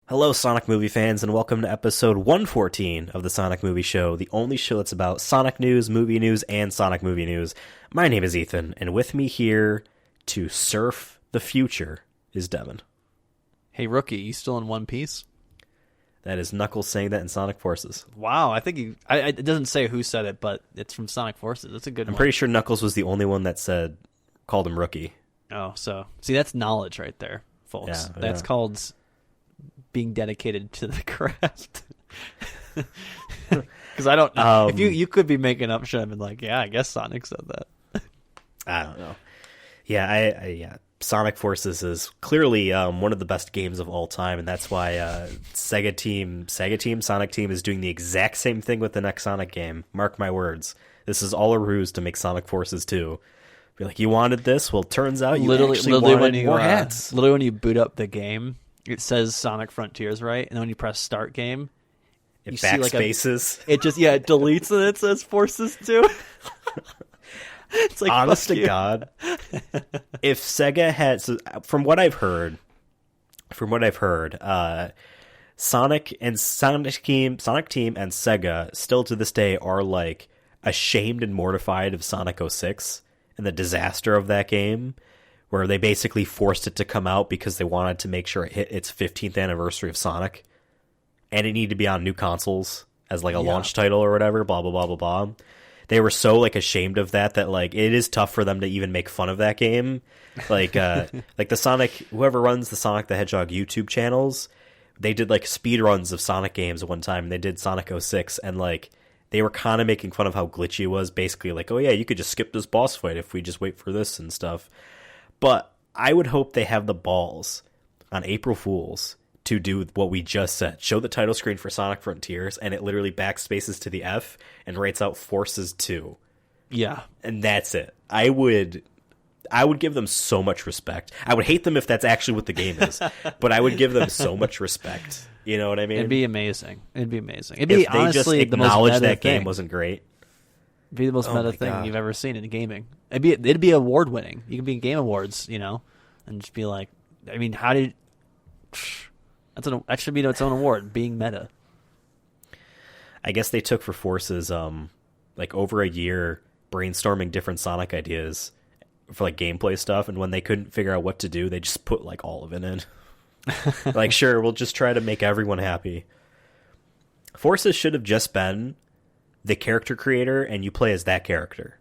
Hello, Sonic movie fans, and welcome to episode 114 of the Sonic Movie Show, the only show that's about Sonic news, movie news, and Sonic movie news. My name is Ethan, and with me here to surf the future is Devin. Hey, rookie, you still in One Piece? That is Knuckles saying that in Sonic Forces. Wow, I think it doesn't say who said it, but it's from Sonic Forces. That's a good one. I'm pretty sure Knuckles was the only one that called him rookie. Oh, so see, that's knowledge right there, folks. Yeah, that's called being dedicated to the craft. Because I don't know. If you could be making up shit, I've been like, yeah, I guess Sonic said that. I don't know. Yeah, Sonic Forces is clearly one of the best games of all time, and that's why Sonic Team is doing the exact same thing with the next Sonic game. Mark my words. This is all a ruse to make Sonic Forces 2. Be like, you wanted this? Well, turns out you actually wanted more hats. Literally, when you boot up the game, it says Sonic Frontiers, right? And then when you press Start Game, it backspaces. It deletes and it says Forces 2. It's like, honest to God, if Sega had, from what I've heard, Sonic Team and Sega still to this day are like ashamed and mortified of Sonic 06 and the disaster of that game, where they basically forced it to come out because they wanted to make sure it hit its 15th anniversary of Sonic, and it needed to be on new consoles as like a launch title or whatever. Blah blah blah blah blah. They were so like ashamed of that like it is tough for them to even make fun of that game. Like like the Sonic, whoever runs the Sonic the Hedgehog YouTube channels, they did like speed runs of Sonic games one time. And they did Sonic 06, and like they were kind of making fun of how glitchy it was. Basically like, oh yeah, you could just skip this boss fight if we just wait for this and stuff. But I would hope they have the balls on April Fools to do what we just said. Show the title screen for Sonic Frontiers, and it literally backspaces to the F and writes out Forces 2. Yeah. And that's it. I would give them so much respect. I would hate them if that's actually what the game is, but I would give them so much respect. You know what I mean? It'd be amazing. It'd be If they honestly just acknowledge that game wasn't great. It'd be the most meta thing you've ever seen in gaming. It'd be award winning. You can be in Game Awards, and just be like, I mean, how did... That should be its own award, being meta. I guess they took for Forces like over a year brainstorming different Sonic ideas for like gameplay stuff, and when they couldn't figure out what to do, they just put like all of it in. Like, sure, we'll just try to make everyone happy. Forces should have just been the character creator, and you play as that character.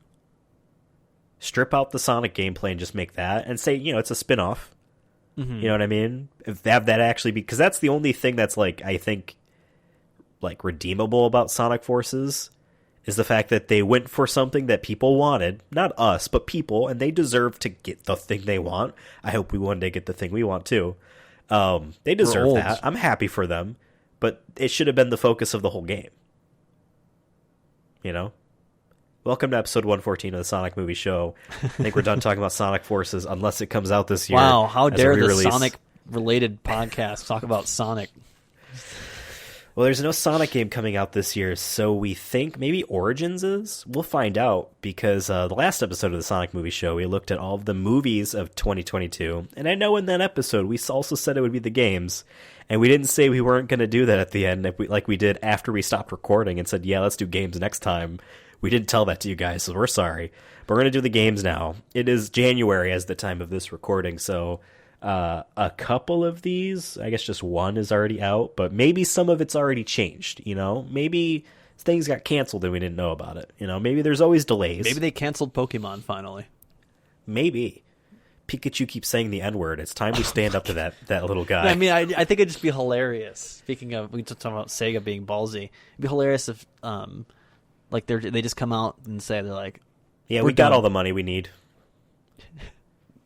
Strip out the Sonic gameplay and just make that, and say, it's a spin-off. Mm-hmm. You know what I mean? If they have that actually be, because that's the only thing that's like, I think, like redeemable about Sonic Forces is the fact that they went for something that people wanted, not us, but people, and they deserve to get the thing they want. I hope we one day get the thing we want too. They deserve that. I'm happy for them, but it should have been the focus of the whole game. Welcome to episode 114 of the Sonic Movie Show. I think we're done talking about Sonic Forces, unless it comes out this year. Wow, how dare the Sonic-related podcast talk about Sonic? Well, there's no Sonic game coming out this year, so we think maybe Origins is? We'll find out, because the last episode of the Sonic Movie Show, we looked at all of the movies of 2022, and I know in that episode we also said it would be the games, and we didn't say we weren't going to do that at the end, like we did after we stopped recording and said, yeah, let's do games next time. We didn't tell that to you guys, so we're sorry. But we're going to do the games now. It is January as the time of this recording, so a couple of these, I guess just one is already out, but maybe some of it's already changed, Maybe things got canceled and we didn't know about it, Maybe there's always delays. Maybe they canceled Pokemon finally. Maybe. Pikachu keeps saying the N-word. It's time we stand up to that little guy. I mean, I think it'd just be hilarious. Speaking of, we just talking about Sega being ballsy. It'd be hilarious if... like they just come out and say they're like, yeah, we got all the money we need.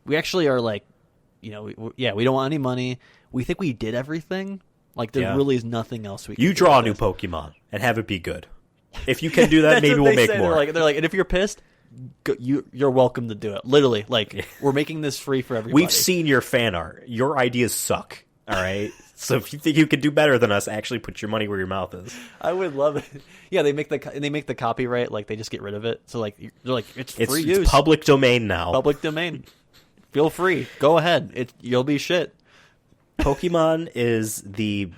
We actually are like, we don't want any money. We think we did everything. Like there really is nothing else we can do. You draw a new Pokemon and have it be good. If you can do that, maybe we'll make more. They're like, and if you're pissed, you're welcome to do it. Literally, like we're making this free for everybody. We've seen your fan art. Your ideas suck. All right. So if you think you can do better than us, actually put your money where your mouth is. I would love it. Yeah, they make the copyright, like they just get rid of it. So like they're like it's free use. It's public domain now. Public domain. Feel free. Go ahead. You'll be shit. Pokemon is the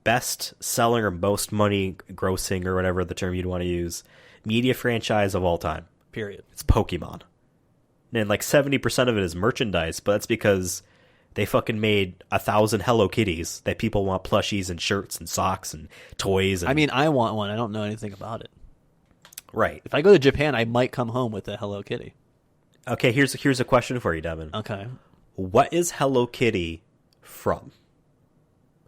best selling or most money grossing or whatever the term you'd want to use media franchise of all time. Period. It's Pokemon. And like 70% of it is merchandise, but that's because they fucking made 1,000 Hello Kitties that people want plushies and shirts and socks and toys. And... I mean, I want one. I don't know anything about it. Right. If I go to Japan, I might come home with a Hello Kitty. Okay, here's a question for you, Devin. Okay. What is Hello Kitty from?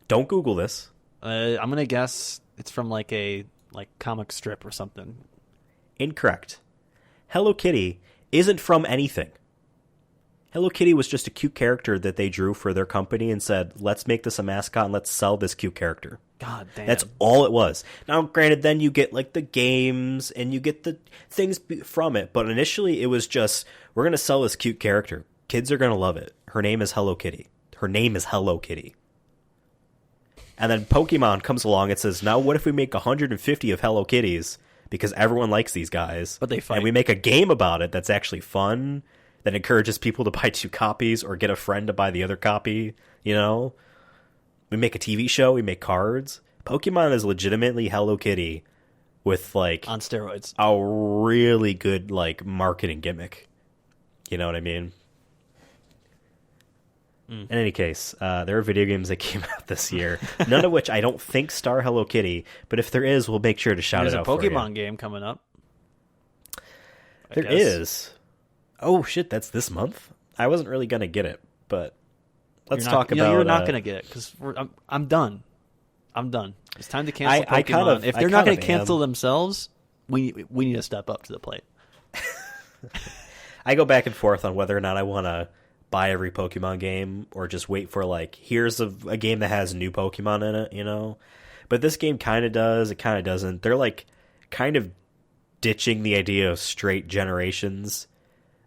Don't Google this. I'm gonna guess it's from like a comic strip or something. Incorrect. Hello Kitty isn't from anything. Hello Kitty was just a cute character that they drew for their company and said, let's make this a mascot and let's sell this cute character. God damn. That's all it was. Now, granted, then you get like the games and you get the things from it, but initially it was just, we're going to sell this cute character. Kids are going to love it. Her name is Hello Kitty. Her name is Hello Kitty. And then Pokemon comes along and says, now what if we make 150 of Hello Kitties because everyone likes these guys. But they fight. And we make a game about it that's actually fun, that encourages people to buy 2 copies or get a friend to buy the other copy, you know? We make a TV show, we make cards. Pokemon is legitimately Hello Kitty with, like... on steroids. A really good, like, marketing gimmick. You know what I mean? In any case, there are video games that came out this year, none of which I don't think star Hello Kitty, but if there is, we'll make sure to shout it out for you. There's a Pokemon game coming up. There is. Oh, shit, that's this month? I wasn't really going to get it, but let's talk about... You're not going to get it, because I'm done. I'm done. It's time to cancel Pokemon. If they're not going to cancel themselves, we need to step up to the plate. I go back and forth on whether or not I want to buy every Pokemon game or just wait for, like, here's a game that has new Pokemon in it, you know? But this game kind of does, it kind of doesn't. They're, like, kind of ditching the idea of straight generations.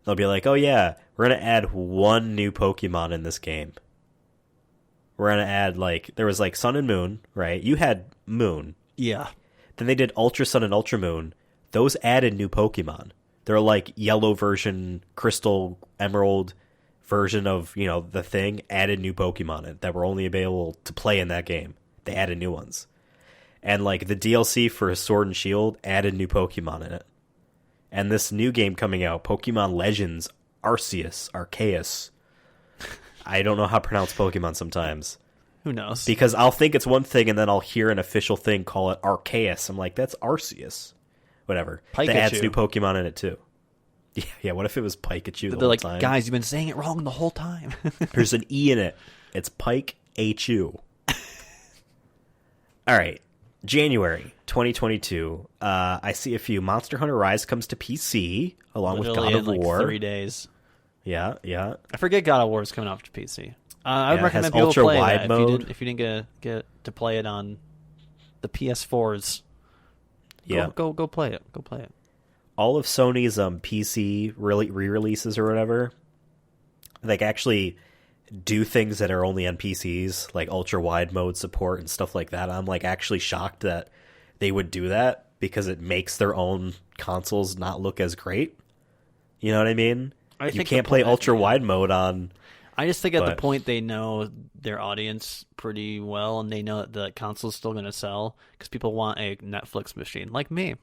They'll be like, oh yeah, we're going to add 1 new Pokemon in this game. We're going to add, like, there was, like, Sun and Moon, right? You had Moon. Yeah. Then they did Ultra Sun and Ultra Moon. Those added new Pokemon. They're like yellow version, crystal, emerald version of, you know, the thing, added new Pokemon in it that were only available to play in that game. They added new ones. And, like, the DLC for Sword and Shield added new Pokemon in it. And this new game coming out, Pokemon Legends Arceus. I don't know how to pronounce Pokemon sometimes. Who knows? Because I'll think it's one thing and then I'll hear an official thing call it Arceus. I'm like, that's Arceus. Whatever. Pikachu. That adds new Pokemon in it too. Yeah, what if it was Pikachu the whole like, time? Guys, you've been saying it wrong the whole time. There's an E in it. It's Pike-A-Chu. All right. January 2022. I see a few. Monster Hunter Rise comes to PC along Literally with God of War. 3 days. Yeah. I forget God of War is coming off to PC. I would recommend people play wide that mode. if you didn't get to play it on the PS4s. Go play it. Go play it. All of Sony's PC re-releases or whatever, like, actually do things that are only on PCs, like ultra wide mode support and stuff like that. I'm, like, actually shocked that they would do that because it makes their own consoles not look as great. You know what I mean? You can't play ultra wide mode on. I just think at the point they know their audience pretty well, and they know that the console's still going to sell because people want a Netflix machine, like me.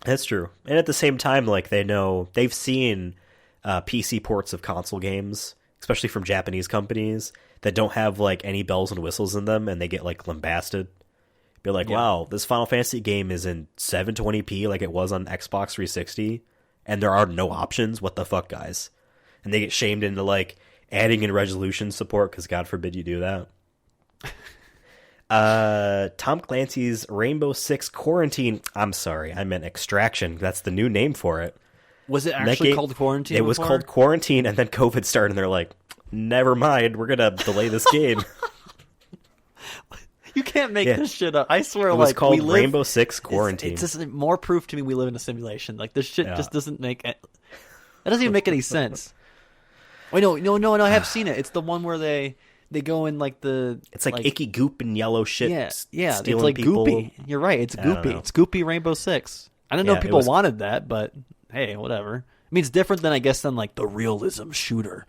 That's true. And at the same time, like, they know, they've seen PC ports of console games, especially from Japanese companies, that don't have, like, any bells and whistles in them, and they get, like, lambasted. Be like, wow, this Final Fantasy game is in 720p like it was on Xbox 360, and there are no options? What the fuck, guys? And they get shamed into, like, adding in resolution support, because God forbid you do that. Tom Clancy's Rainbow Six Quarantine. I'm sorry, I meant Extraction. That's the new name for it. Was it actually called Quarantine? It was called Quarantine, and then COVID started, and they're like, never mind, we're going to delay this game. You can't make this shit up. I swear, it was called Rainbow Six Quarantine. It's just more proof to me we live in a simulation. Like, this shit just doesn't make it. That doesn't even make any sense. Wait, no, I have seen it. It's the one where they go in, like, the... It's like icky goop and yellow shit. Yeah, it's like people. Goopy. You're right, it's goopy. It's goopy Rainbow Six. I don't know if people wanted that, but hey, whatever. I mean, it's different than, I guess, than, like, the realism shooter.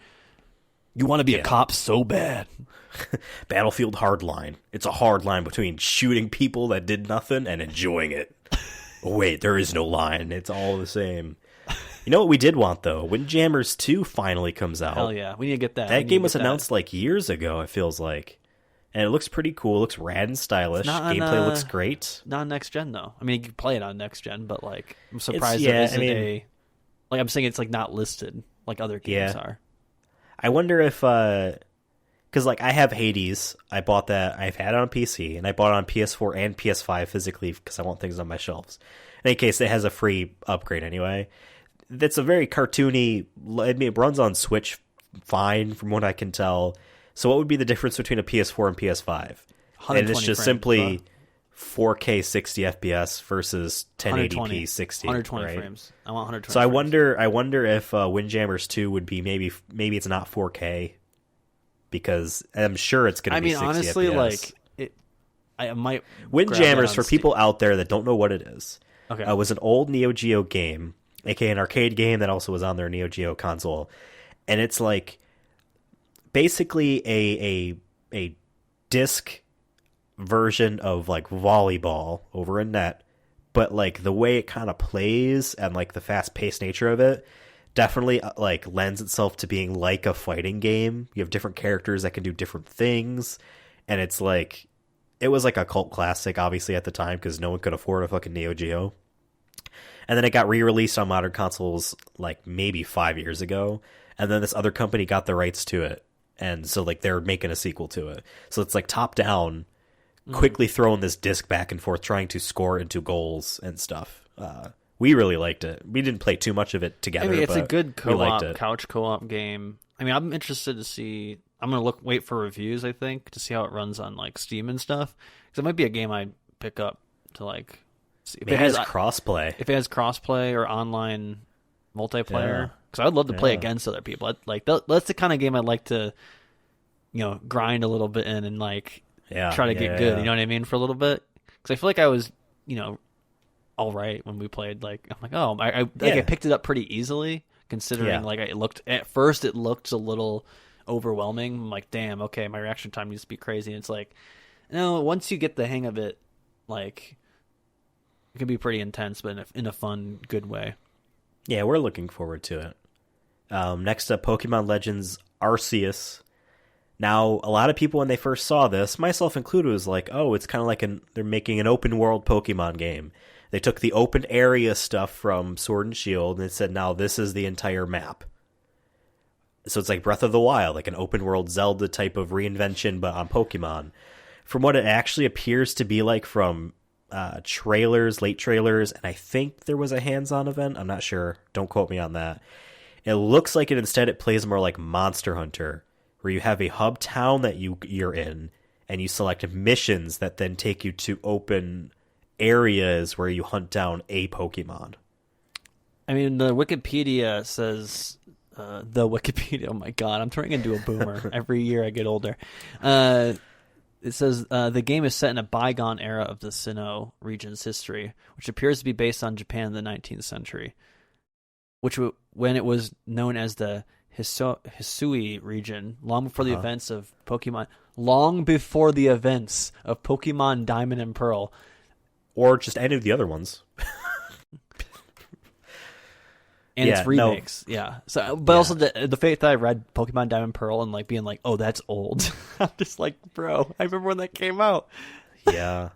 You want to be a cop so bad. Battlefield Hardline. It's a hard line between shooting people that did nothing and enjoying it. Oh, wait, there is no line. It's all the same. You know what we did want, though? Windjammers 2 finally comes out. Hell yeah. We need to get that. That game was announced like years ago, it feels like. And it looks pretty cool. It looks rad and stylish. Gameplay looks great. Not on next gen, though. I mean, you can play it on next gen, but like, I'm surprised there isn't like, I'm saying it's like not listed like other games are. I wonder if, because like I have Hades. I bought that. I've had it on PC, and I bought it on PS4 and PS5 physically because I want things on my shelves. In any case, it has a free upgrade anyway. That's a very cartoony. I mean, it runs on Switch fine from what I can tell. So what would be the difference between a PS4 and PS5? And it's just simply 4K 60 FPS versus 1080p 60. 120 right? frames. I want 120. So frames. I wonder if Windjammers 2 would be maybe it's not 4K because I'm sure it's going to be 60 honestly, FPS. like I might. Windjammers, for people out there that don't know what it is, okay, was an old Neo Geo game, aka an arcade game that also was on their Neo Geo console, and it's like basically a disc version of like volleyball over a net, but like the way it kind of plays and like the fast-paced nature of it definitely like lends itself to being like a fighting game. You have different characters that can do different things, and it's like it was like a cult classic obviously at the time because no one could afford a fucking Neo Geo. And then it got re-released on modern consoles like maybe 5 years ago, and then this other company got the rights to it, and so like they're making a sequel to it. So it's like top down, quickly throwing this disc back and forth, trying to score into goals and stuff. We really liked it. We didn't play too much of it together. I mean, it's but a good co-op, couch co-op game. I mean, I'm interested to see. I'm gonna wait for reviews. I think to see how it runs on like Steam and stuff, because it might be a game I'd pick up to like. See if it has crossplay. If it has crossplay or online multiplayer, because I'd love to play against other people. That's the kind of game I'd like to, grind a little bit in and like try to get good. You know what I mean, for a little bit, because I feel like I was, all right when we played. Like I'm like, oh, I picked it up pretty easily considering like it looked at first it looked a little overwhelming. I'm like, damn, okay, my reaction time needs to be crazy. And it's like, no, once you get the hang of it, like. It can be pretty intense, but in a fun, good way. Yeah, we're looking forward to it. Next up, Pokemon Legends Arceus. Now, a lot of people, when they first saw this, myself included, was like, oh, it's kind of like they're making an open-world Pokemon game. They took the open area stuff from Sword and Shield, and they said, now this is the entire map. So it's like Breath of the Wild, like an open-world Zelda type of reinvention, but on Pokemon. From what it actually appears to be like from... late trailers, and I think there was a hands-on event. I'm not sure. Don't quote me on that. It looks like it plays more like Monster Hunter, where you have a hub town that you're in, and you select missions that then take you to open areas where you hunt down a Pokemon. I mean, the Wikipedia says... oh my god, I'm turning into a boomer. Every year I get older. It says the game is set in a bygone era of the Sinnoh region's history, which appears to be based on Japan in the 19th century, when it was known as the Hisui region, long before the events of Pokemon Diamond and Pearl. Or just any of the other ones. And its remakes, So, but also the fact that I read Pokemon Diamond and Pearl and like being like, "Oh, that's old." I'm just like, bro, I remember when that came out. Yeah,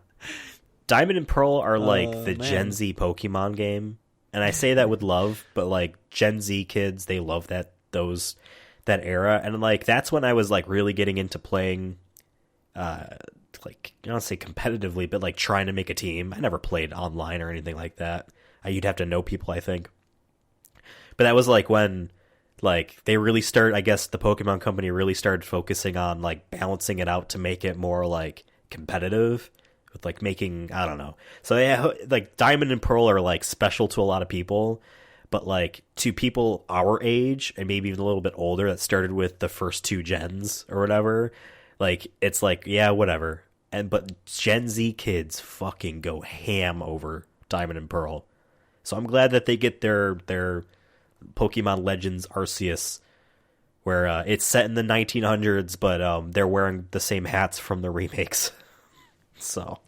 Diamond and Pearl are like the Gen Z Pokemon game, and I say that with love, but like Gen Z kids, they love that era, and like that's when I was like really getting into playing, like I don't say competitively, but like trying to make a team. I never played online or anything like that. You'd have to know people, I think. But that was like when like they really started, I guess the Pokemon company really started focusing on like balancing it out to make it more like competitive with like making, I don't know. So yeah, like Diamond and Pearl are like special to a lot of people, but like to people our age and maybe even a little bit older that started with the first two gens or whatever, like it's like, yeah, whatever. But Gen Z kids fucking go ham over Diamond and Pearl. So I'm glad that they get their Pokemon Legends Arceus where it's set in the 1900s, but they're wearing the same hats from the remakes. So,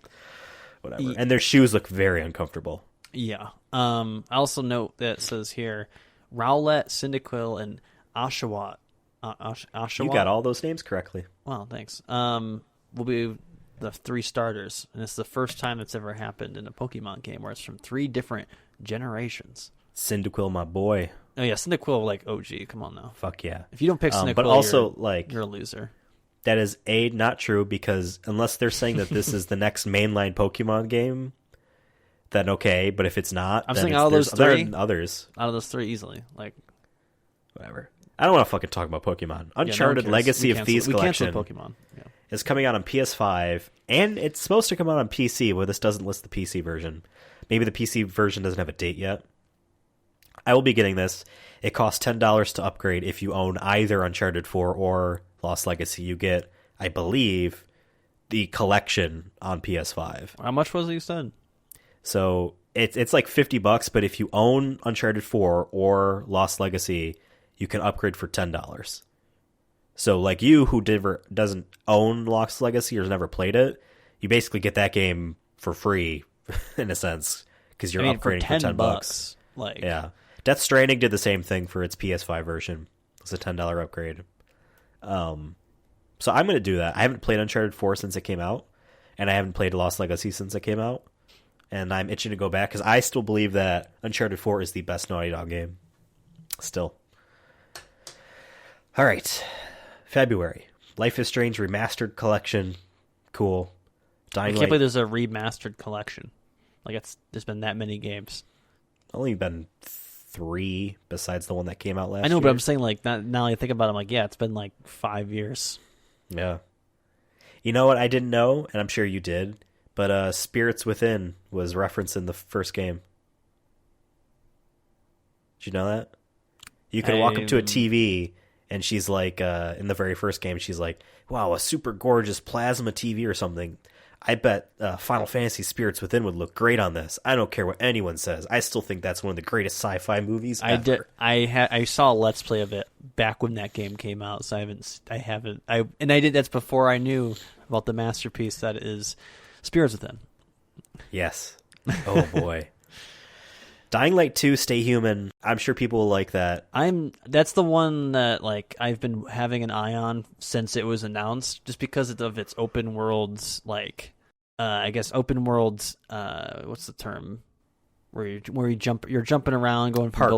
whatever. And their shoes look very uncomfortable. Yeah. I also note that it says here, Rowlet, Cyndaquil, and Oshawott. Oshawott? You got all those names correctly. Well, thanks. Will be the 3 starters, and it's the first time it's ever happened in a Pokemon game where it's from 3 different generations. Cyndaquil, my boy. Oh yeah, Cyndaquil, like OG. Come on now. Fuck yeah. If you don't pick Cyndaquil, but also you're a loser. That is not true, because unless they're saying that this is the next mainline Pokemon game, then okay. But if it's not, I'm then saying out of those 3, others. Out of those 3, easily, like whatever. I don't want to fucking talk about Pokemon. Uncharted Legacy of Thieves Collection Pokemon. Yeah. Is coming out on PS5, and it's supposed to come out on PC, but this doesn't list the PC version. Maybe the PC version doesn't have a date yet. I will be getting this. It costs $10 to upgrade if you own either Uncharted 4 or Lost Legacy. You get, I believe, the collection on PS5. How much was it you said? So it's like $50, but if you own Uncharted 4 or Lost Legacy, you can upgrade for $10. So like you who doesn't own Lost Legacy or has never played it, you basically get that game for free in a sense, because you're upgrading for $10. Like, yeah. Death Stranding did the same thing for its PS5 version. It's a $10 upgrade. So I'm going to do that. I haven't played Uncharted 4 since it came out, and I haven't played Lost Legacy since it came out, and I'm itching to go back because I still believe that Uncharted 4 is the best Naughty Dog game. Still. All right. February. Life is Strange Remastered Collection. Cool. I can't believe there's a remastered collection. Like, there's been that many games. Only been 3 besides the one that came out last year. I know, but I'm saying, like, now I think about it, I'm like, yeah, it's been like 5 years. Yeah. You know what I didn't know, and I'm sure you did, but Spirits Within was referenced in the first game. Did you know that? You could walk up to a TV, and she's like, in the very first game, she's like, wow, a super gorgeous plasma TV or something. I bet Final Fantasy Spirits Within would look great on this. I don't care what anyone says. I still think that's one of the greatest sci-fi movies ever. I saw a Let's Play of it back when that game came out, so I haven't. That's before I knew about the masterpiece that is Spirits Within. Yes. Oh boy. Dying Light 2, Stay Human. I'm sure people will like that. That's the one that like I've been having an eye on since it was announced, just because of its open worlds, like I guess open worlds. What's the term? Where you're jumping around, going from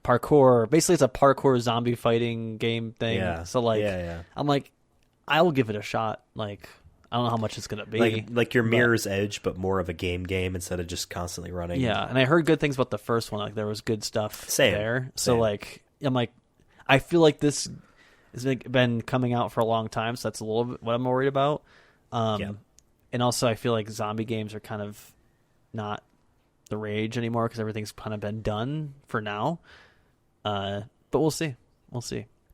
parkour. Basically, it's a parkour zombie fighting game thing. Yeah. So like, I'm like, I will give it a shot. Like, I don't know how much it's gonna be. Like your Mirror's Edge, but more of a game instead of just constantly running. Yeah, and I heard good things about the first one. Like there was good stuff there. So like, I'm like, I feel like this has been coming out for a long time, so that's a little bit what I'm worried about. And also I feel like zombie games are kind of not the rage anymore because everything's kind of been done for now. But we'll see.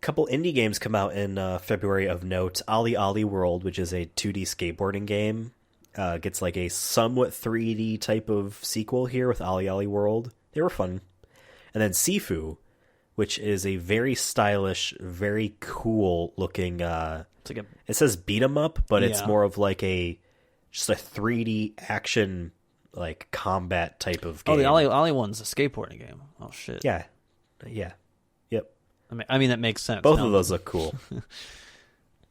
Couple indie games come out in February of note. Ollie Ollie World, which is a 2D skateboarding game, gets like a somewhat 3D type of sequel here with Ollie Ollie World. They were fun. And then Sifu, which is a very stylish, very cool looking. It's like it says beat 'em up, but it's more of like just a 3D action like combat type of game. Oh, the Ollie Ollie one's a skateboarding game. Oh shit. Yeah. Yep. I mean, that makes sense. Both of those look cool.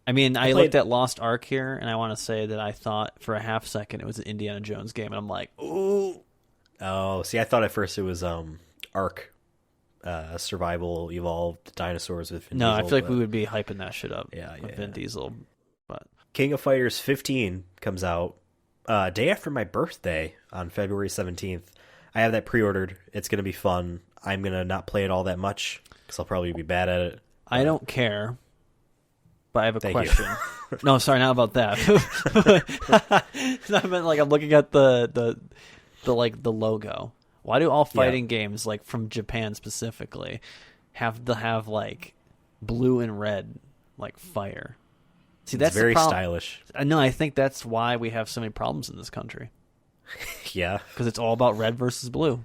I mean, I looked at Lost Ark here, and I want to say that I thought for a half second it was an Indiana Jones game, and I'm like, ooh. Oh, see, I thought at first it was Ark, survival, evolved dinosaurs with Vin Diesel. I feel like we would be hyping that shit up. With Vin Diesel. But King of Fighters 15 comes out day after my birthday on February 17th. I have that pre-ordered. It's going to be fun. I'm going to not play it all that much because I'll probably be bad at it. I don't care, but I have a question. No, sorry, not about that. I meant like I'm looking at the logo. Why do all fighting games, like from Japan specifically, have to have like blue and red like fire? See, that's very stylish. No, I think that's why we have so many problems in this country. Yeah, because it's all about red versus blue.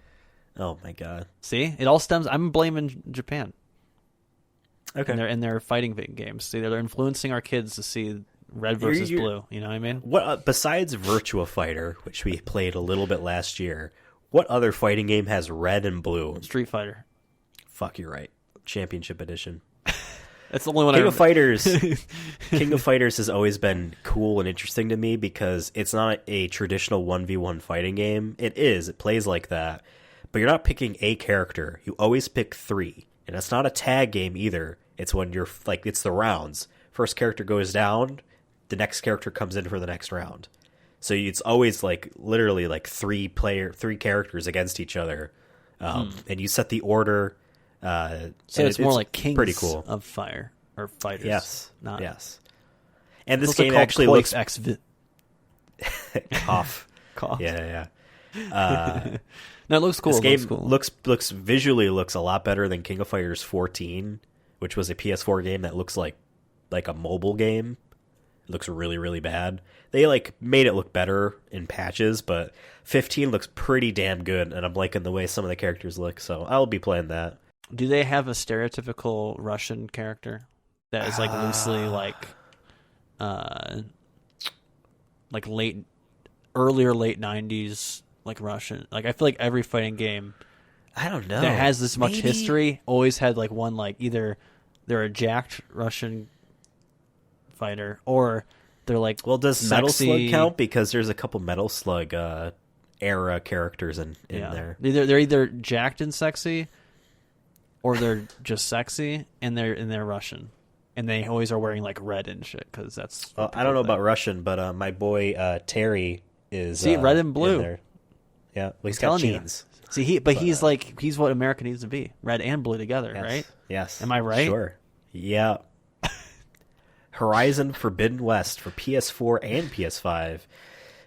Oh my god! See, it all stems. I'm blaming Japan. Okay. in their fighting games. See, they're influencing our kids to see red versus blue. You know what I mean? What besides Virtua Fighter, which we played a little bit last year, what other fighting game has red and blue? Street Fighter. Fuck, you're right. Championship Edition. That's the only one. King of Fighters has always been cool and interesting to me because it's not a traditional 1v1 fighting game. It plays like that, but you're not picking a character. You always pick 3, and it's not a tag game either. It's when you're like, it's the rounds. First character goes down, the next character comes in for the next round. So it's always like literally like 3 characters against each other, and you set the order. So it's more like Kings pretty cool. of Fire or Fighters. Yes, not, yes. And this game actually looks cough. Yeah. No, it looks cool. This game looks visually looks a lot better than King of Fighters 14, which was a PS4 game that looks like a mobile game. It looks really, really bad. They like made it look better in patches, but 15 looks pretty damn good, and I'm liking the way some of the characters look, so I'll be playing that. Do they have a stereotypical Russian character that is like loosely like late 90s like Russian? Like I feel like every fighting game I don't know that has this much history always had like one, like either they're a jacked Russian fighter or they're like, well, does sexy... Metal Slug count? Because there's a couple Metal Slug era characters in there. They're either jacked and sexy, or they're just sexy and they're Russian, and they always are wearing like red and shit because that's. I don't know about Russian, but my boy Terry is red and blue. There. Yeah, well, he's got jeans. See, he's what America needs to be: red and blue together, yes, right? Yes. Am I right? Sure. Yeah. Horizon Forbidden West for PS4 and PS5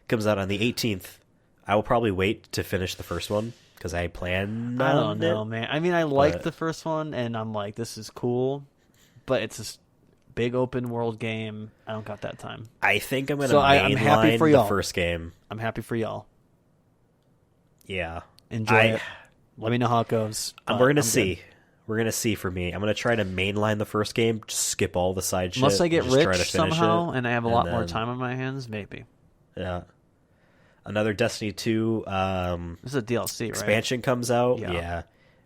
comes out on the 18th. I will probably wait to finish the first one because I plan. I don't know, man. I mean, I liked the first one, and I'm like, this is cool, but it's a big open world game. I don't got that time. I think I'm going to I'm happy for y'all. The first game. I'm happy for y'all. Yeah. Enjoy it. Let me know how it goes. We're going to see. Good. We're going to see for me. I'm going to try to mainline the first game, just skip all the side shit. Unless I get rich somehow and I have a lot more time on my hands, maybe. Yeah. Another Destiny 2 this is a DLC, expansion comes out. Yeah.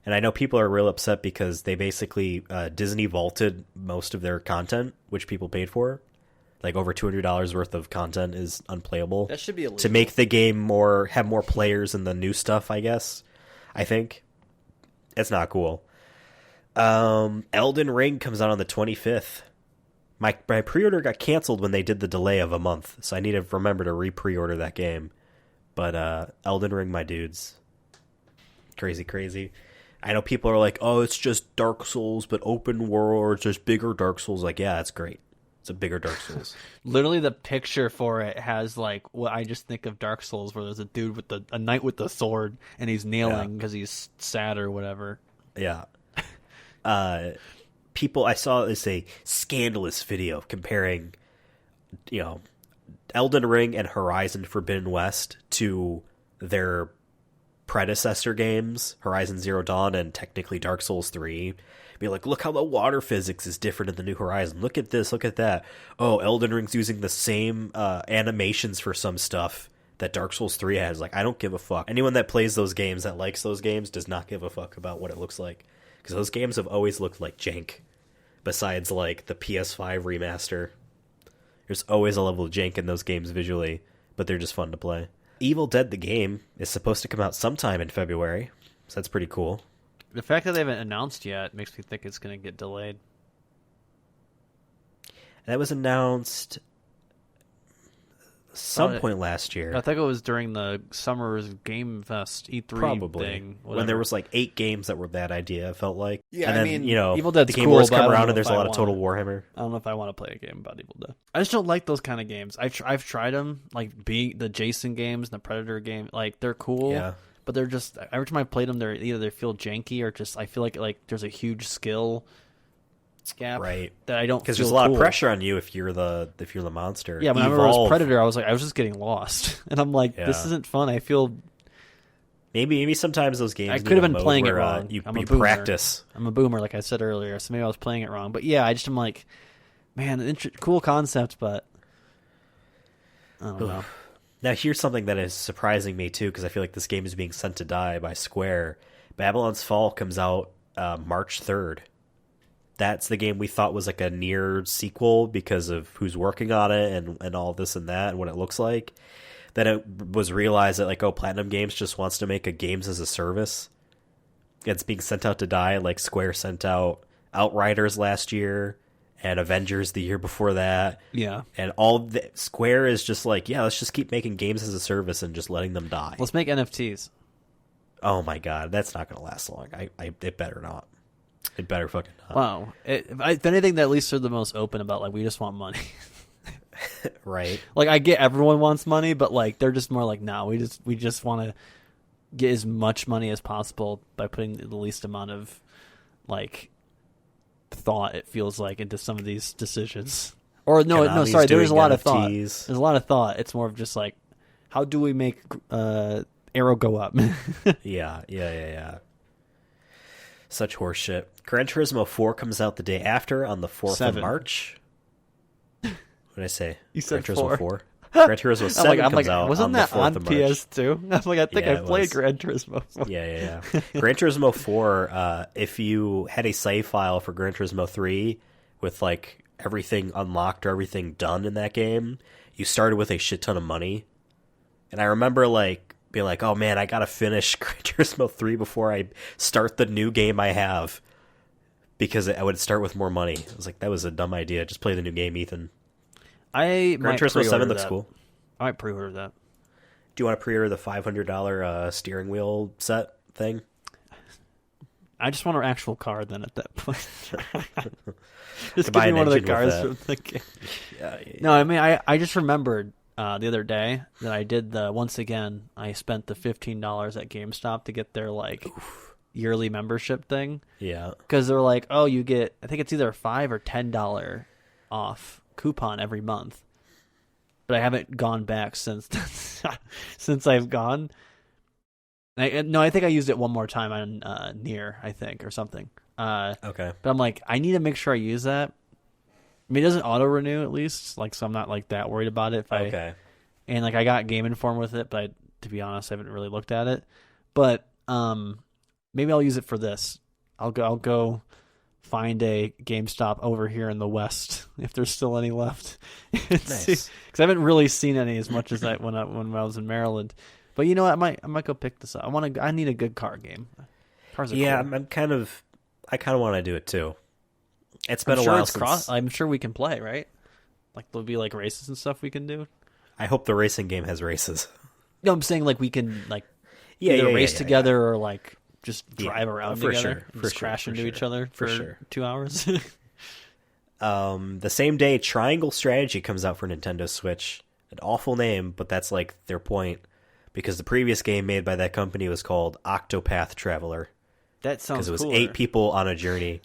And I know people are real upset because they basically Disney vaulted most of their content, which people paid for. Like over $200 worth of content is unplayable. That should be illegal. To make the game have more players and the new stuff, I guess. I think. It's not cool. Elden Ring comes out on the 25th. My pre-order got canceled when they did the delay of a month, so I need to remember to re-pre-order that game. But Elden Ring, my dudes. Crazy. I know people are like, oh, it's just Dark Souls, but open world, it's just bigger Dark Souls. Like, yeah, it's great. It's a bigger Dark Souls. Literally, the picture for it has like what I just think of Dark Souls, where there's a dude with a knight with the sword, and he's kneeling because he's sad or whatever. Yeah. People, I saw this a scandalous video comparing, Elden Ring and Horizon Forbidden West to their predecessor games, Horizon Zero Dawn and technically Dark Souls 3. Be like, look how the water physics is different in the new Horizon. Look at this, look at that. Oh, Elden Ring's using the same animations for some stuff that Dark Souls 3 has. Like, I don't give a fuck. Anyone that plays those games, that likes those games, does not give a fuck about what it looks like. Because those games have always looked like jank. Besides, like, the PS5 remaster. There's always a level of jank in those games visually, but they're just fun to play. Evil Dead the game is supposed to come out sometime in February, so that's pretty cool. The fact that they haven't announced yet makes me think it's going to get delayed. That was announced some point last year. I think it was during the Summer's Game Fest E3 Probably. thing. Whatever. When there was like 8 games that were that idea, it felt like. Yeah, and then, I mean, Evil Dead's the Game Awards come around and there's a lot of Total Warhammer. I don't know if I want to play a game about Evil Dead. I just don't like those kind of games. I've tried them, like the Jason games and the Predator game. Like, they're cool. Yeah. But they're just, every time I played them, they feel janky or just, I feel like there's a huge skill gap, right? That I don't, because there's a lot of pressure on you if you're the monster. Yeah, when I remember it was Predator, I was just getting lost, and I'm like, this isn't fun. I feel Maybe sometimes those games. I could have been playing it wrong. You practice. I'm a boomer, like I said earlier, so maybe I was playing it wrong. But yeah, I'm like, man, cool concept, but I don't know. Now here's something that is surprising me too, because I feel like this game is being sent to die by Square. Babylon's Fall comes out March 3rd. That's the game we thought was like a near sequel because of who's working on it and all this and that and what it looks like. Then it was realized that like, Platinum Games just wants to make a games as a service. It's being sent out to die. Like Square sent out Outriders last year and Avengers the year before that. Yeah. And Square is just like, yeah, let's just keep making games as a service and just letting them die. Let's make NFTs. Oh my god, that's not going to last long. It better not. It better fucking not. Wow. If anything, at least they're the most open about, like, we just want money. Right. Like, I get everyone wants money, but like they're just more like, no, we just want to get as much money as possible by putting the least amount of like thought, it feels like, into some of these decisions. Or no, sorry, there's a lot of thought. There's a lot of thought. It's more of just like, how do we make Arrow go up? Yeah. Such horseshit. Gran Turismo 4 comes out the day after on the 4th of March. What did I say? You said Gran Turismo 4. 4. Gran Turismo 7 comes out wasn't on that the 4th on of March. PS2? I'm like, I think I played Gran Turismo 4. Yeah. Gran Turismo 4, if you had a save file for Gran Turismo 3 with like everything unlocked or everything done in that game, you started with a shit ton of money. And I remember like being like, oh man, I gotta finish Gran Turismo 3 before I start the new game I have. Because I would start with more money. I was like, that was a dumb idea. Just play the new game, Ethan. Gran Turismo 7 looks cool. I might pre-order that. Do you want to pre-order the $500 steering wheel set thing? I just want an actual car then at that point. Just give me one of the cars from the game. Yeah. No, I mean, I just remembered the other day that I did once again, I spent the $15 at GameStop to get their like yearly membership thing. Yeah. Because they're like, oh, you get, I think it's either a $5 or $10 off coupon every month, but I haven't gone back since I've gone. I think I used it one more time on Nier, I think, or something. Okay, but I'm like, I need to make sure I use that. I mean, it doesn't auto renew at least, like, so I'm not like that worried about it. And like I got Game Inform with it, but to be honest, I haven't really looked at it. But maybe I'll use it for this. I'll go find a GameStop over here in the West if there's still any left. Nice. Because I haven't really seen any as much as when I was in Maryland. But you know what? I might go pick this up. I need a good car game. Cars are cool. I kind of want to do it too. It's been a while since. I'm sure we can play, right? Like there'll be like races and stuff we can do. I hope the racing game has races. No, I'm saying like we can like either race together or like just drive around together and just crash into each other for 2 hours. The same day, Triangle Strategy comes out for Nintendo Switch. An awful name, but that's like their point, because the previous game made by that company was called Octopath Traveler. That sounds because it was cooler. 8 people on a journey.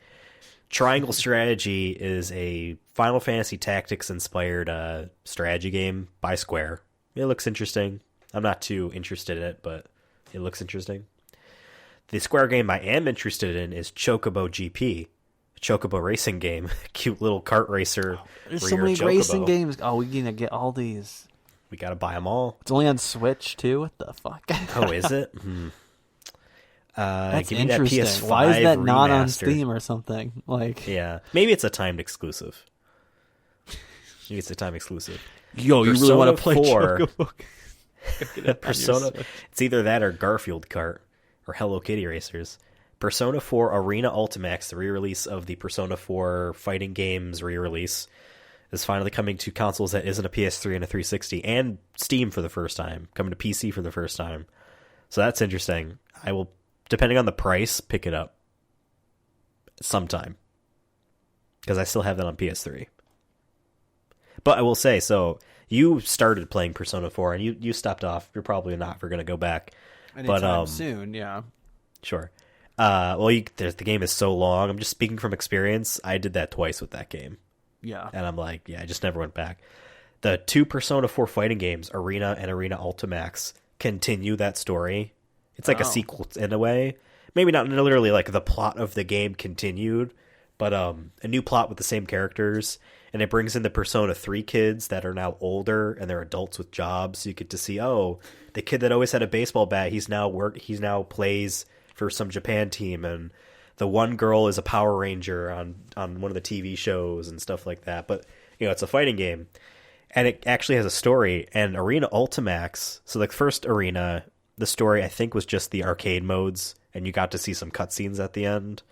Triangle Strategy is a Final Fantasy Tactics inspired strategy game by Square. It looks interesting. I'm not too interested in it, but it looks interesting. The Square game I am interested in is Chocobo GP, a Chocobo racing game. Cute little kart racer. There's so many racing games. Oh, we need to get all these. We gotta buy them all. It's only on Switch too. What the fuck? Oh, is it? That's give me interesting. that PS5 Why is that remaster. not on Steam or something? Like, yeah, maybe it's a timed exclusive. Maybe it's a time exclusive. Yo, you really want to play 4, Chocobo? Persona? It's either that or Garfield Kart or Hello Kitty Racers. Persona 4 Arena Ultimax, the re-release of the Persona 4 fighting games re-release, is finally coming to consoles that isn't a PS3 and a 360, and Steam for the first time, coming to PC for the first time. So that's interesting. I will, depending on the price, pick it up sometime, because I still have that on PS3. But I will say, so you started playing Persona 4 and you stopped off. You're probably not ever going to go back. Anytime soon, yeah. Sure. The game is so long. I'm just speaking from experience. I did that twice with that game. Yeah. And I'm like, I just never went back. The 2 Persona 4 fighting games, Arena and Arena Ultimax, continue that story It's like a sequel in a way. Maybe not literally like the plot of the game continued, but a new plot with the same characters. And it brings in the Persona 3 kids that are now older and they're adults with jobs. So you get to see, the kid that always had a baseball bat, he's now plays for some Japan team, and the one girl is a Power Ranger on one of the TV shows and stuff like that. But it's a fighting game, and it actually has a story. And Arena Ultimax, so the first Arena, the story I think was just the arcade modes, and you got to see some cutscenes at the end.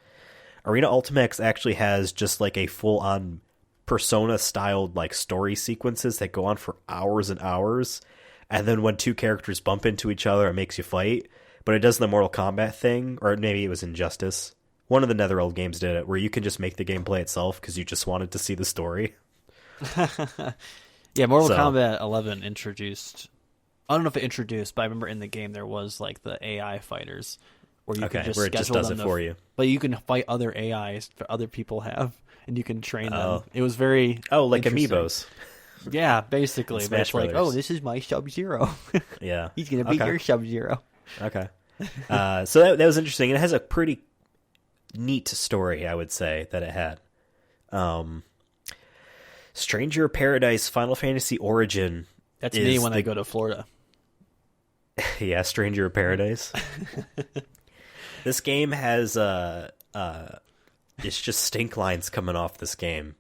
Arena Ultimax actually has just like a full-on Persona-styled like story sequences that go on for hours and hours, and then when two characters bump into each other, it makes you fight. But it does the Mortal Kombat thing, or maybe it was Injustice. One of the NetherRealm games did it, where you can just make the game play itself because you just wanted to see the story. Yeah, Mortal Kombat 11 introduced... I don't know if it introduced, but I remember in the game there was like the AI fighters, where you can just where it just does it for you. But you can fight other AIs that other people have, and you can train them. It was very like amiibos. Yeah, basically. But it's like, this is my Sub-Zero. Yeah. He's going to be your Sub-Zero. Okay. So that was interesting. It has a pretty neat story, I would say, that it had. Stranger of Paradise Final Fantasy Origin. That's me when I go to Florida. Yeah, Stranger of Paradise. This game has it's just stink lines coming off this game.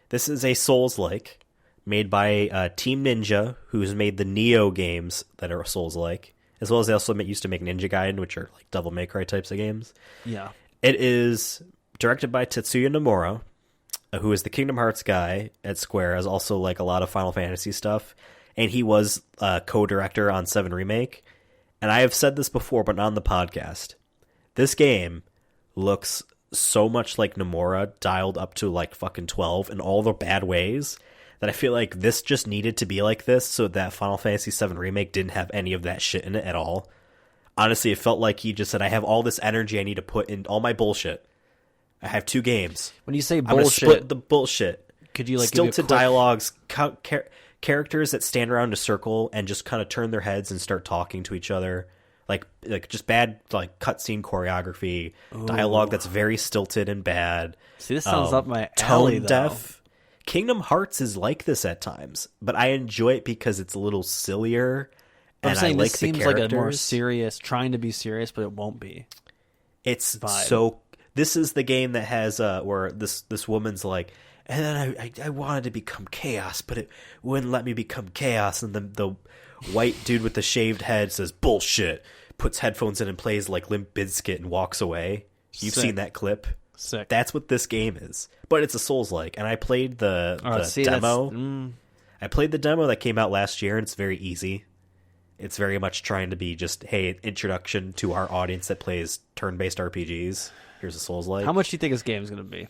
This is a Souls-like made by Team Ninja, who's made the Neo games that are Souls-like, as well as they also used to make Ninja Gaiden, which are like Devil May Cry types of games. Yeah. It is directed by Tetsuya Nomura, who is the Kingdom Hearts guy at Square, has also like a lot of Final Fantasy stuff, and he was co-director on 7 Remake. And I have said this before, but not on the podcast. This game looks so much like Nomura, dialed up to like fucking 12 in all the bad ways, that I feel like this just needed to be like this so that Final Fantasy VII Remake didn't have any of that shit in it at all. Honestly, it felt like he just said, I have all this energy I need to put in all my bullshit. I have 2 games. When you say bullshit, I'm gonna split the bullshit. Could you like stilted dialogues, characters that stand around in a circle and just kind of turn their heads and start talking to each other, like just bad like cutscene choreography, dialogue that's very stilted and bad. See, this sounds up my alley, tone deaf. Kingdom Hearts is like this at times, but I enjoy it because it's a little sillier. And I like this seems the characters. Like a more serious, trying to be serious, but it won't be. It's so. This is the game that has where this woman's like, and then I wanted to become chaos, but it wouldn't let me become chaos. And the white dude with the shaved head says bullshit, puts headphones in and plays like Limp Bizkit and walks away. You've seen that clip. Sick. That's what this game is, but it's a Souls-like. And I played the demo. I played the demo that came out last year, and it's very easy. It's very much trying to be just, hey, introduction to our audience that plays turn-based RPGs. Here's a Souls-like. How much do you think this game is going to be?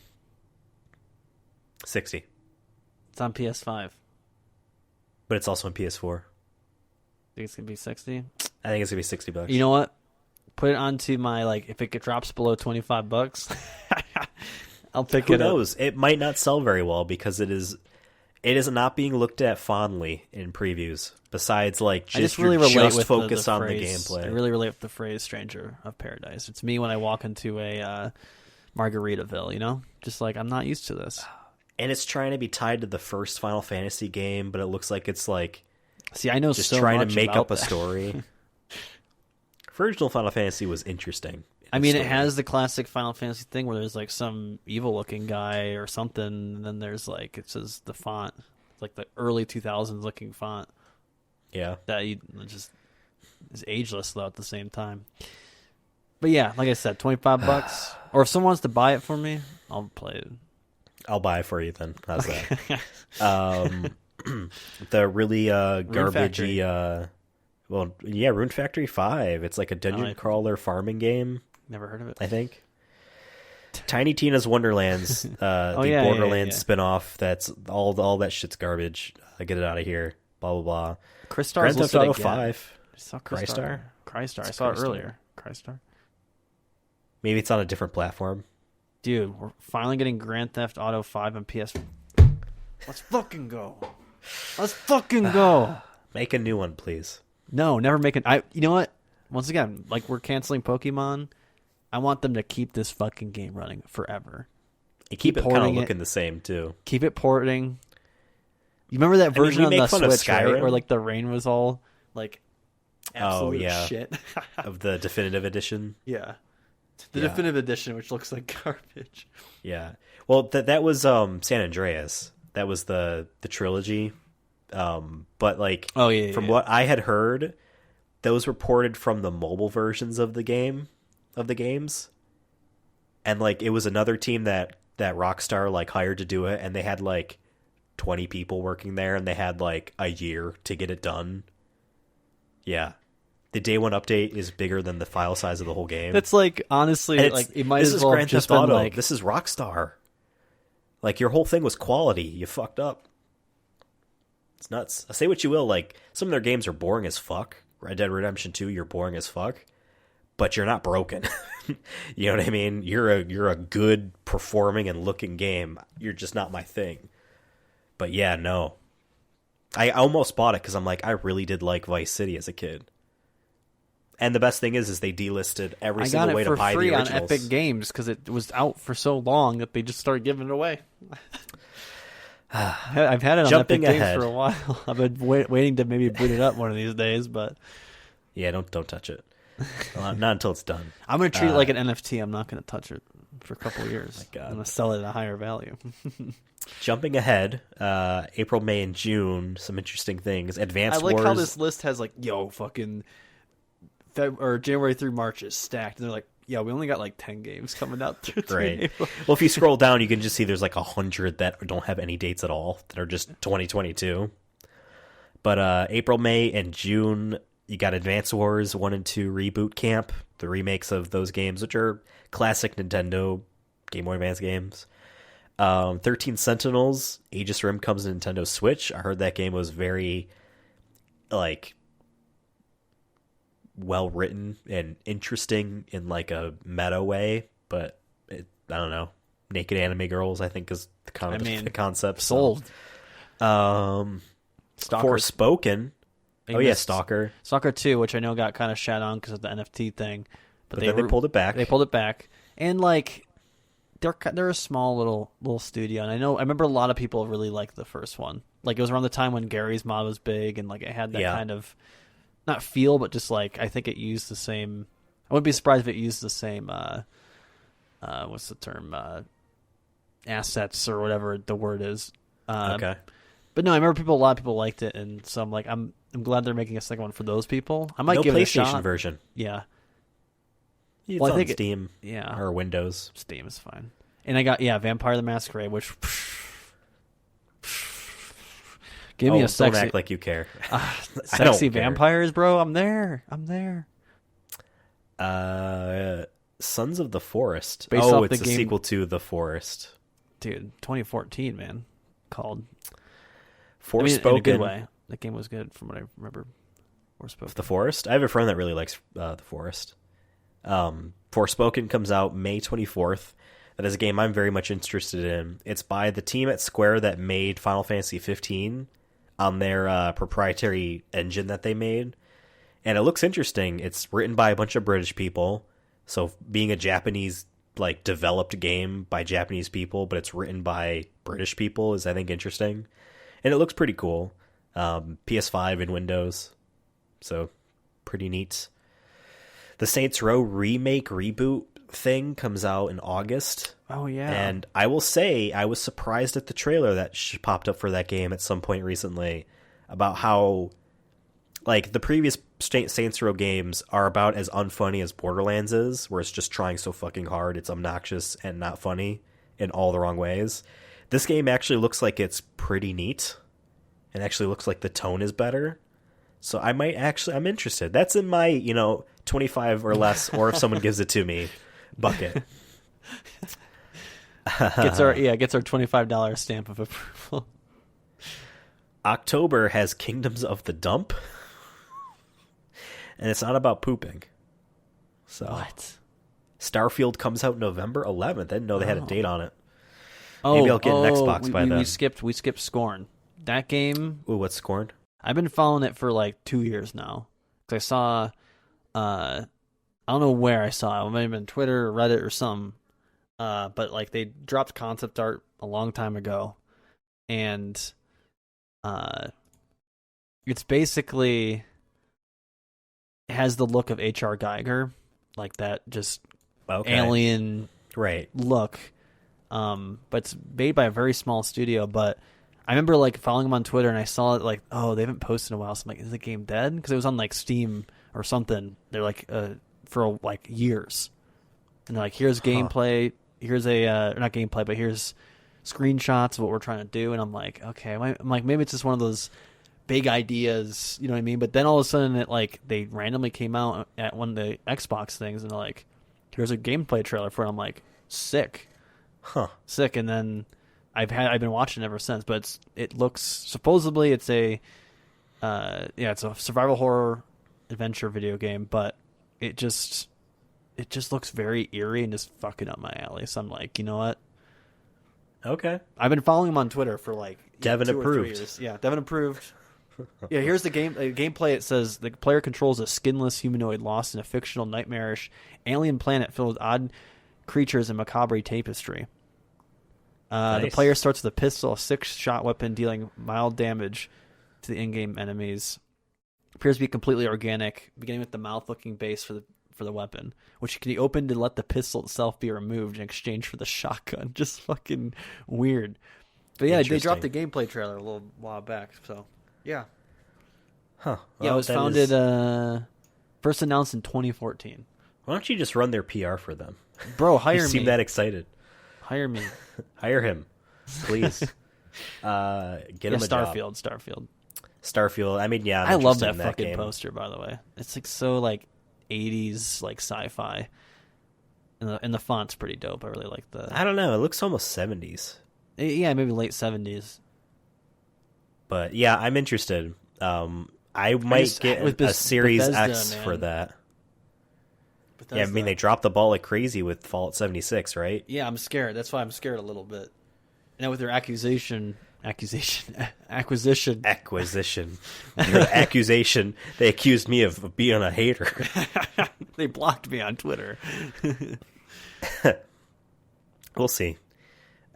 $60. It's on PS5. But it's also on PS4. Think it's going to be 60? I think it's going to be $60. You know what? Put it onto my, like, if it drops below $25, I'll pick it up. Who knows? It might not sell very well because it is not being looked at fondly in previews. Besides, like, just focus on the gameplay. I really relate with the phrase "Stranger of Paradise." It's me when I walk into a Margaritaville. You know, just like I'm not used to this. And it's trying to be tied to the first Final Fantasy game, but it looks like it's like, see, I know just so trying much to make about up a story. Original Final Fantasy was interesting. I mean, it has the classic Final Fantasy thing where there's like some evil-looking guy or something, and then there's like it says the font, it's like the early 2000s looking font. Yeah, that just is ageless though at the same time. But yeah, like I said, $25, or if someone wants to buy it for me, I'll play it. I'll buy it for you then. How's that? The really garbagey. Well, yeah, Rune Factory 5. It's like a dungeon crawler farming game. Never heard of it. I think. Tiny Tina's Wonderlands, Borderlands spinoff. That's all that shit's garbage. Get it out of here. Blah blah blah. Crystar's Grand Theft Auto 5. I saw Crystar. I saw it earlier. Crystar. Maybe it's on a different platform. Dude, we're finally getting Grand Theft Auto 5 on PS. Let's fucking go. Let's fucking go. Make a new one, please. No, never make an. You know what? once again, like we're canceling Pokemon, I want them to keep this fucking game running forever. You keep it kind of looking the same too. Keep it porting. You remember that version on the Switch, right? Where like the rain was all like absolute shit. Of the definitive edition. Yeah. The definitive edition, which looks like garbage. Yeah. Well, that was San Andreas. That was the trilogy. But like from what I had heard, those were ported from the mobile versions of the games. And like it was another team that Rockstar like hired to do it, and they had like 20 people working there, and they had like a year to get it done. Yeah. The day one update is bigger than the file size of the whole game. That's like, honestly, like it might as well have just been like... This is Rockstar. Like, your whole thing was quality. You fucked up. It's nuts. I say what you will, like, some of their games are boring as fuck. Red Dead Redemption 2, you're boring as fuck. But you're not broken. You know what I mean? You're a good performing and looking game. You're just not my thing. But yeah, no. I almost bought it because I'm like, I really did like Vice City as a kid. And the best thing is they delisted every single way to buy the originals. I got it for free on Epic Games because it was out for so long that they just started giving it away. I've had it on Epic Games for a while. I've been waiting to maybe boot it up one of these days, but yeah, don't touch it. Not until it's done. I'm going to treat it like an NFT. I'm not going to touch it for a couple of years. My God. I'm going to sell it at a higher value. Jumping ahead, April, May, and June, some interesting things. Advance Wars. I like how this list has like, fucking January through March is stacked. And they're like, we only got like 10 games coming out through Right. Well, if you scroll down, you can just see there's like 100 that don't have any dates at all, that are just 2022. But April, May, and June, you got Advance Wars 1 and 2 Reboot Camp, the remakes of those games, which are classic Nintendo Game Boy Advance games. 13 Sentinels, Aegis Rim comes to Nintendo Switch. I heard that game was very, like, well written and interesting in like a meta way, but I don't know. Naked anime girls, I think, is the concept. Sold. Forspoken. Oh yeah, Stalker 2, which I know got kind of shat on because of the NFT thing, but then they pulled it back. They pulled it back, and like they're a small little studio, and I remember a lot of people really liked the first one. Like it was around the time when Gary's Mod was big, and like it had that kind of not feel, but just like I think it used the same. I wouldn't be surprised if it used the same. What's the term? Assets or whatever the word is. Okay. But no, I remember a lot of people liked it, and so I'm like, I'm glad they're making a second one for those people. I might give it a shot. PlayStation version. Yeah. It's on Steam. Or Windows. Steam is fine. And I got Vampire the Masquerade, which give me a sexy. Don't act like you care. Sexy vampires, bro. I'm there. Sons of the Forest. Based off it's the a game... sequel to The Forest. Dude, 2014, man. Called Forspoken. In a good way. That game was good from what I remember. Forspoken. The Forest? I have a friend that really likes The Forest. Forspoken comes out May 24th. That is a game I'm very much interested in. It's by the team at Square that made Final Fantasy 15 on their proprietary engine that they made. And it looks interesting. It's written by a bunch of British people. So being a Japanese like developed game by Japanese people, but it's written by British people is, I think, interesting. And it looks pretty cool. PS5 and Windows. So pretty neat. The Saints Row remake reboot thing comes out in August. Oh, yeah. And I will say I was surprised at the trailer that popped up for that game at some point recently about how, like, the previous Saints Row games are about as unfunny as Borderlands is, where it's just trying so fucking hard, it's obnoxious and not funny in all the wrong ways. This game actually looks like it's pretty neat. It actually looks like the tone is better. So I'm interested. That's in my, 25 or less, or if someone gives it to me, bucket. Gets our $25 stamp of approval. October has Kingdoms of the Dump. And it's not about pooping. So what? Starfield comes out November 11th. I didn't know they had a date on it. Maybe I'll get an Xbox by then. We skipped Scorn. That game. Ooh, what's Scorn? I've been following it for like 2 years now. 'Cause I saw I don't know where I saw it. It might have been Twitter or Reddit or something. But like they dropped concept art a long time ago, and it's basically it has the look of H.R. Geiger, like that just alien look. But it's made by a very small studio. But I remember like following him on Twitter, and I saw it like, oh, they haven't posted in a while. So I'm like, is the game dead? Because it was on like Steam or something. They're like for like years, and they're like, here's gameplay. Here's not gameplay, but here's screenshots of what we're trying to do. And I'm like, okay, I'm like, maybe it's just one of those big ideas, you know what I mean? But then all of a sudden, they randomly came out at one of the Xbox things, and they're like, here's a gameplay trailer for it. I'm like, sick, sick. And then I've been watching it ever since. But it looks supposedly it's a survival horror adventure video game, but it just looks very eerie and just fucking up my alley. So I'm like, you know what? Okay. I've been following him on Twitter for like Devin 2 or 3 approved. years. Yeah, Devin approved. Yeah, here's the gameplay. It says the player controls a skinless humanoid lost in a fictional, nightmarish alien planet filled with odd creatures and macabre tapestry. Nice. The player starts with a pistol, a 6-shot weapon dealing mild damage to the in-game enemies. Appears to be completely organic, beginning with the mouth-looking base for the weapon, which can be opened to let the pistol itself be removed in exchange for the shotgun. Just fucking weird. But yeah, they dropped the gameplay trailer a little while back, so yeah. Huh. Yeah, it was founded, first announced in 2014. Why don't you just run their PR for them? Bro, hire me. You seem that excited. Hire me. Hire him, please. Get him a job. Starfield. I mean, yeah, I love that fucking poster, by the way. It's like so like 80s like sci-fi, and the font's pretty dope. I really like the. I don't know. It looks almost 70s. Yeah, maybe late 70s. But yeah, I'm interested. I might get a Series Bethesda, X man. for that. Bethesda. Yeah, I mean they dropped the ball like crazy with Fallout 76, right? Yeah, I'm scared. That's why I'm scared a little bit. And now with their acquisition. Their accusation. They accused me of being a hater. They blocked me on Twitter. We'll see.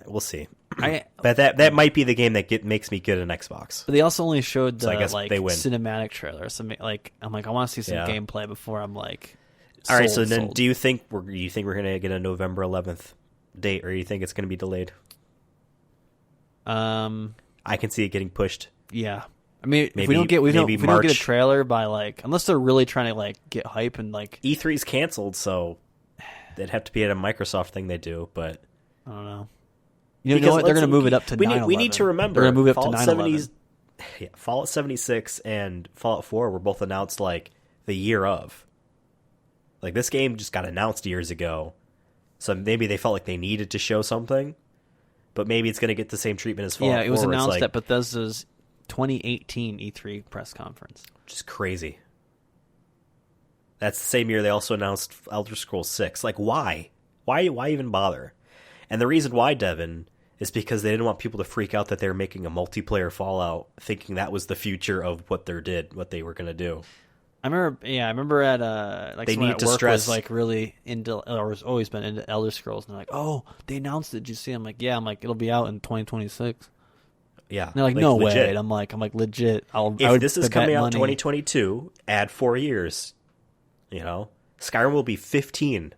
But that might be the game that makes me get an Xbox. But they also only showed the cinematic trailer. So like I'm like I want to see some gameplay before I'm like. All right. So then, do you think we're gonna get a November 11th date, or do you think it's gonna be delayed? I can see it getting pushed. Yeah, I mean, if we don't get a trailer by like, unless they're really trying to like get hype and like E3's canceled, so they'd have to be at a Microsoft thing they do. But I don't know. You know what? They're going to move it up to 9/11. We need to remember they're going to move it up to 9/11. Fallout 76 and Fallout 4 were both announced like the year of. Like this game just got announced years ago, so maybe they felt like they needed to show something. But maybe it's going to get the same treatment as Fallout 4. Yeah, it was announced at Bethesda's 2018 E3 press conference. Which is crazy. That's the same year they also announced Elder Scrolls 6. Like, why? Why even bother? And the reason why, Devin, is because they didn't want people to freak out that they were making a multiplayer Fallout, thinking that was the future of what they were going to do. I remember at like they need to work stress was like really into, or has always been into Elder Scrolls, and they're like, oh, they announced it. Did you see? I'm like, yeah. I'm like, it'll be out in 2026. Yeah, and they're like, no legit. Way. And I'm like, legit. If this is coming out in 2022, add 4 years. You know, Skyrim will be 15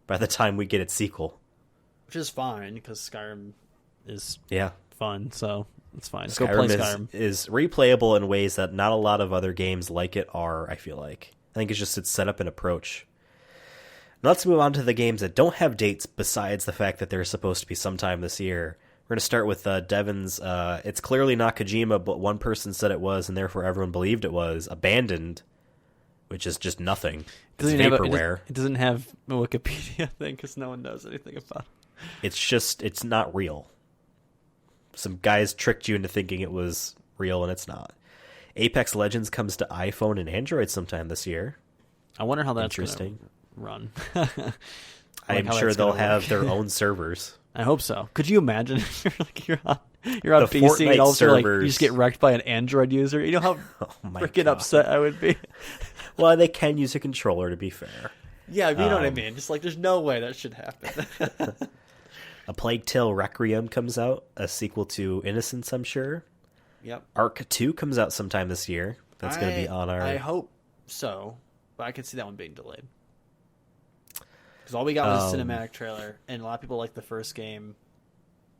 by the time we get its sequel, which is fine because Skyrim is fun. So. It's fine. Skyrim go play Skyrim. Is replayable in ways that not a lot of other games like it are, I feel like. I think it's just its setup and approach. Now let's move on to the games that don't have dates besides the fact that they're supposed to be sometime this year. We're going to start with Devin's, it's clearly not Kojima, but one person said it was, and therefore everyone believed it was, Abandoned, which is just nothing. It's vaporware. It doesn't have a Wikipedia thing because no one knows anything about it. It's not real. Some guys tricked you into thinking it was real, and it's not. Apex Legends comes to iPhone and Android sometime this year. I wonder how that's going to run. I'm sure they'll have their own servers. I hope so. Could you imagine if you're on PC Fortnite and also like servers. you just get wrecked by an Android user? You know how freaking upset I would be. Well, they can use a controller, to be fair. Yeah, you know what I mean. Just like there's no way that should happen. A Plague Tale Requiem comes out, a sequel to Innocence, I'm sure. Yep. Arc 2 comes out sometime this year. That's going to be on our... I hope so, but I could see that one being delayed. Because all we got was a cinematic trailer, and a lot of people like the first game.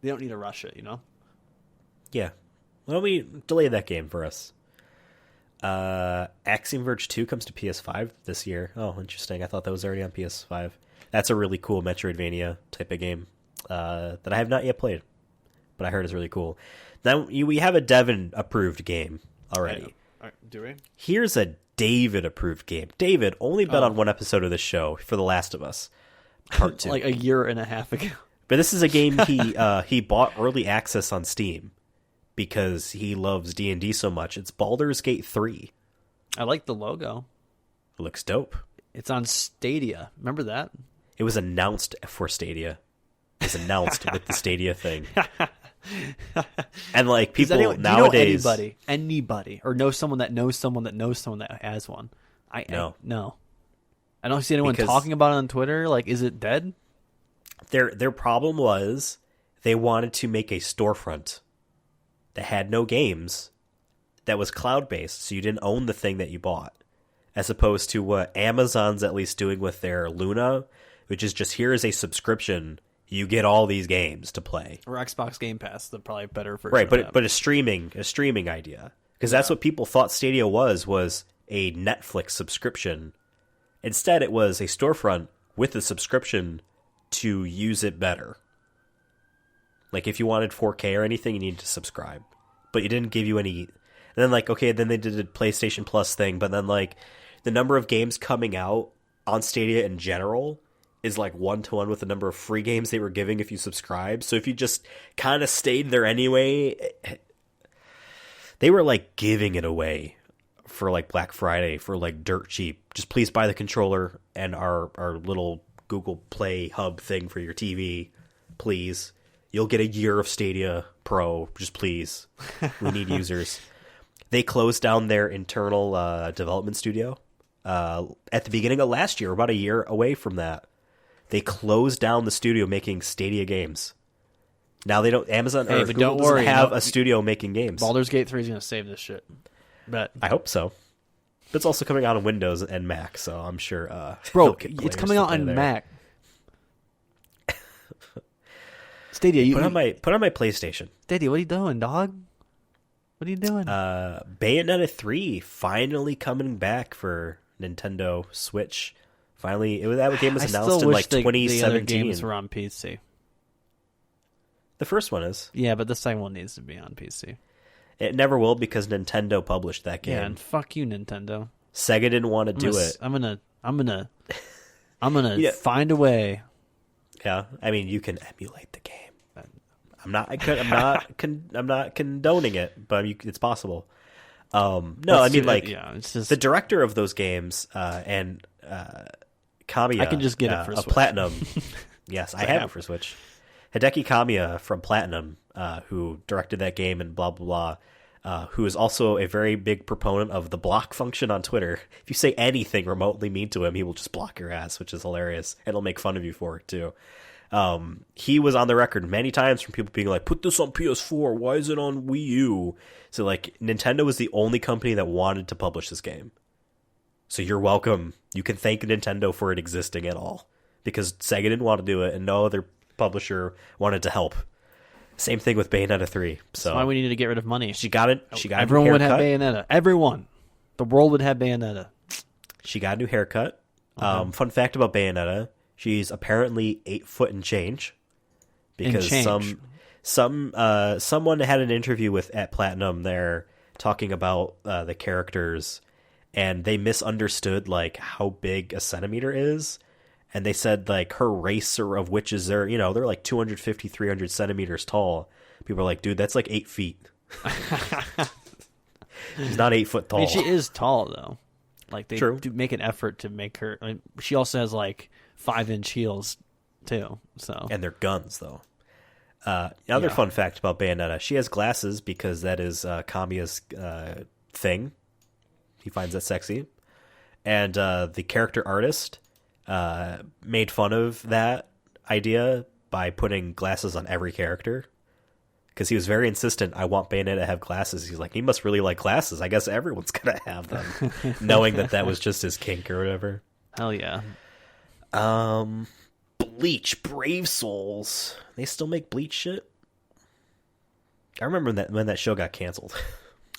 They don't need to rush it, you know? Yeah. Why don't we delay that game for us? Axiom Verge 2 comes to PS5 this year. Oh, interesting. I thought that was already on PS5. That's a really cool Metroidvania type of game that I have not yet played, but I heard is really cool. Now, we have a Devin-approved game already. Do we? Here's a David-approved game. David only bet on one episode of the show for The Last of Us Part 2. Like a year and a half ago. But this is a game he bought early access on Steam because he loves D&D so much. It's Baldur's Gate 3. I like the logo. It looks dope. It's on Stadia. Remember that? It was announced for Stadia. It was announced with the Stadia thing. And like people nowadays, do you know anybody, or know someone that knows someone that knows someone that has one? No. I don't see anyone talking about it on Twitter. Like, is it dead? Their problem was they wanted to make a storefront that had no games, that was cloud-based, so you didn't own the thing that you bought, as opposed to what Amazon's at least doing with their Luna, which is just, here is a subscription, you get all these games to play. Or Xbox Game Pass, the probably better version. Right, but a streaming idea, because that's what people thought Stadia was a Netflix subscription. Instead, it was a storefront with a subscription to use it better. Like, if you wanted 4K or anything, you needed to subscribe. But you didn't give you any... And then, like, okay, then they did a PlayStation Plus thing, but then, like, the number of games coming out on Stadia in general is, like, 1-to-1 with the number of free games they were giving if you subscribe. So if you just kind of stayed there anyway... They were, like, giving it away for, like, Black Friday for, like, dirt cheap. Just please buy the controller and our little Google Play hub thing for your TV, please. You'll get a year of Stadia Pro, just please. We need users. They closed down their internal development studio at the beginning of last year, about a year away from that. They closed down the studio making Stadia games. Now they don't. Amazon or Google doesn't have a studio making games. Baldur's Gate 3 is going to save this shit. But I hope so. But it's also coming out on Windows and Mac, so I'm sure. Bro, it's coming out on Mac. Stadia, put on my PlayStation. Stadia, what are you doing, dog? What are you doing? Bayonetta 3 finally coming back for Nintendo Switch. Finally, that game was announced in like 2017. The other games were on PC. The first one is. Yeah, but the second one needs to be on PC. It never will because Nintendo published that game. Yeah, and fuck you, Nintendo. Sega didn't want to do it. I'm gonna find a way. Yeah, I mean, you can emulate the game. I'm not condoning it, but it's possible. No, I mean, like, it's just the director of those games and Kamiya. I can just get it for Switch. Platinum. Yes, I have it for Switch. Hideki Kamiya from Platinum, who directed that game and blah blah blah, who is also a very big proponent of the block function on Twitter. If you say anything remotely mean to him, he will just block your ass, which is hilarious, and he'll make fun of you for it too. He was on the record many times from people being like, put this on PS4, why is it on Wii U? So like, Nintendo was the only company that wanted to publish this game. So you're welcome. You can thank Nintendo for it existing at all. Because Sega didn't want to do it, and no other publisher wanted to help. Same thing with Bayonetta 3. So that's why we needed to get rid of money. She got it. Everyone would have Bayonetta. Everyone. The world would have Bayonetta. She got a new haircut. Okay. Fun fact about Bayonetta. She's apparently 8 foot and change, because someone had an interview at Platinum there talking about the characters, and they misunderstood like how big a centimeter is, and they said like her race of witches they're like 250, 300 centimeters tall. People are like, dude, that's like 8 feet. She's not 8 foot tall. I mean, she is tall though. Like they do make an effort to make her. I mean, she also has like 5-inch heels too. So and they're guns though. Another fun fact about Bayonetta, she has glasses because that is Kamiya's thing. He finds that sexy. And the character artist made fun of that idea by putting glasses on every character. Because he was very insistent, I want Bayonetta to have glasses. He's like, he must really like glasses. I guess everyone's going to have them. Knowing that was just his kink or whatever. Hell yeah. Bleach, Brave Souls. They still make Bleach shit? I remember when that show got canceled.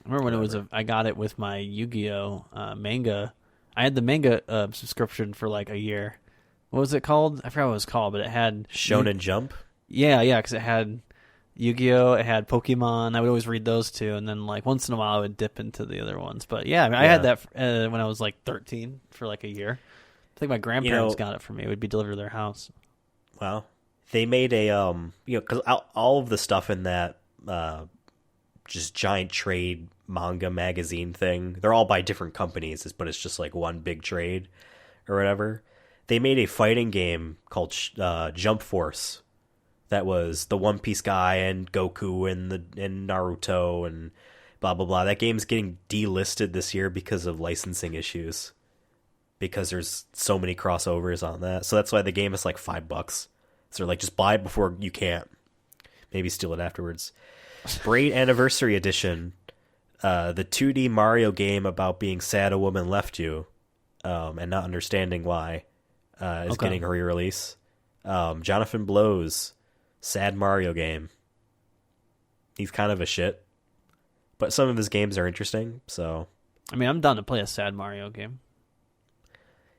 I remember when it was I got it with my Yu-Gi-Oh! Manga. I had the manga subscription for like a year. What was it called? I forgot what it was called, but it had... Shonen Jump? Yeah, because it had Yu-Gi-Oh! It had Pokemon. I would always read those two, and then like once in a while I would dip into the other ones. But yeah, I mean, I had that when I was like 13 for like a year. I think my grandparents got it for me. It would be delivered to their house. Wow. They made a, because all of the stuff in that just giant trade manga magazine thing, they're all by different companies, but it's just like one big trade or whatever. They made a fighting game called Jump Force that was the One Piece guy and Goku and Naruto and blah, blah, blah. That game's getting delisted this year because of licensing issues. Because there's so many crossovers on that. So that's why the game is like $5. So they're like, just buy it before you can't. Maybe steal it afterwards. Braid Anniversary Edition. The 2D Mario game about being sad a woman left you and not understanding why is getting a re-release. Jonathan Blow's sad Mario game. He's kind of a shit. But some of his games are interesting, so... I mean, I'm down to play a sad Mario game.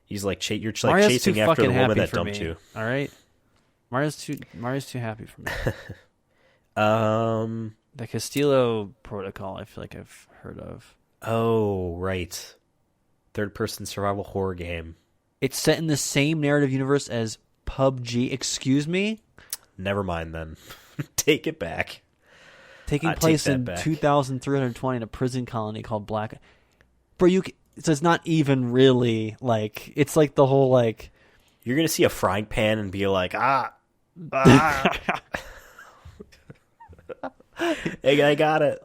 He's like you're like chasing after the woman that dumped you. All right, Mario's too happy for me. The Castillo Protocol, I feel like I've heard of. Oh, right. Third-person survival horror game. It's set in the same narrative universe as PUBG. Excuse me? Never mind then. Take it back. Taking place in 2320 in a prison colony called Black. Bro, so it's not even really like, it's like the whole like, you're gonna see a frying pan and be like, hey, I got it.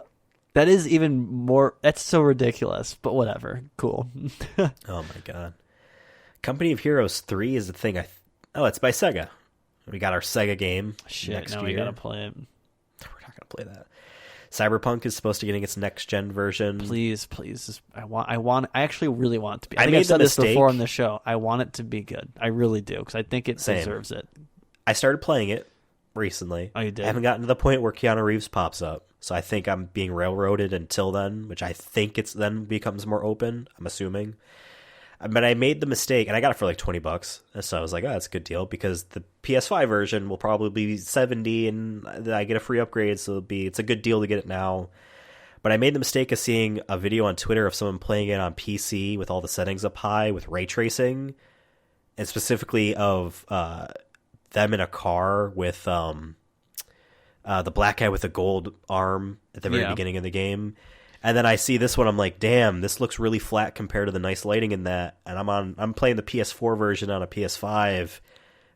That is even more, that's so ridiculous, but whatever, cool. Oh my god. Company of Heroes 3 is the thing. It's by Sega. We got our Sega game next year. We gotta play it. We're not gonna play that. Cyberpunk is supposed to be getting its next gen version. Please. I actually really want it to be. I think I've said this before on the show. I want it to be good. I really do, because I think it deserves it. I started playing it recently. Oh, you did? I haven't gotten to the point where Keanu Reeves pops up, so I think I'm being railroaded until then, which I think it's then becomes more open, I'm assuming. But I made the mistake, and I got it for like $20, so I was like, oh, that's a good deal, because the PS5 version will probably be $70, and I get a free upgrade, so it's a good deal to get it now. But I made the mistake of seeing a video on Twitter of someone playing it on PC with all the settings up high with ray tracing, and specifically of them in a car with the black guy with the gold arm at the very beginning of the game. And then I see this one, I'm like, damn, this looks really flat compared to the nice lighting in that. And I'm playing the PS4 version on a PS5,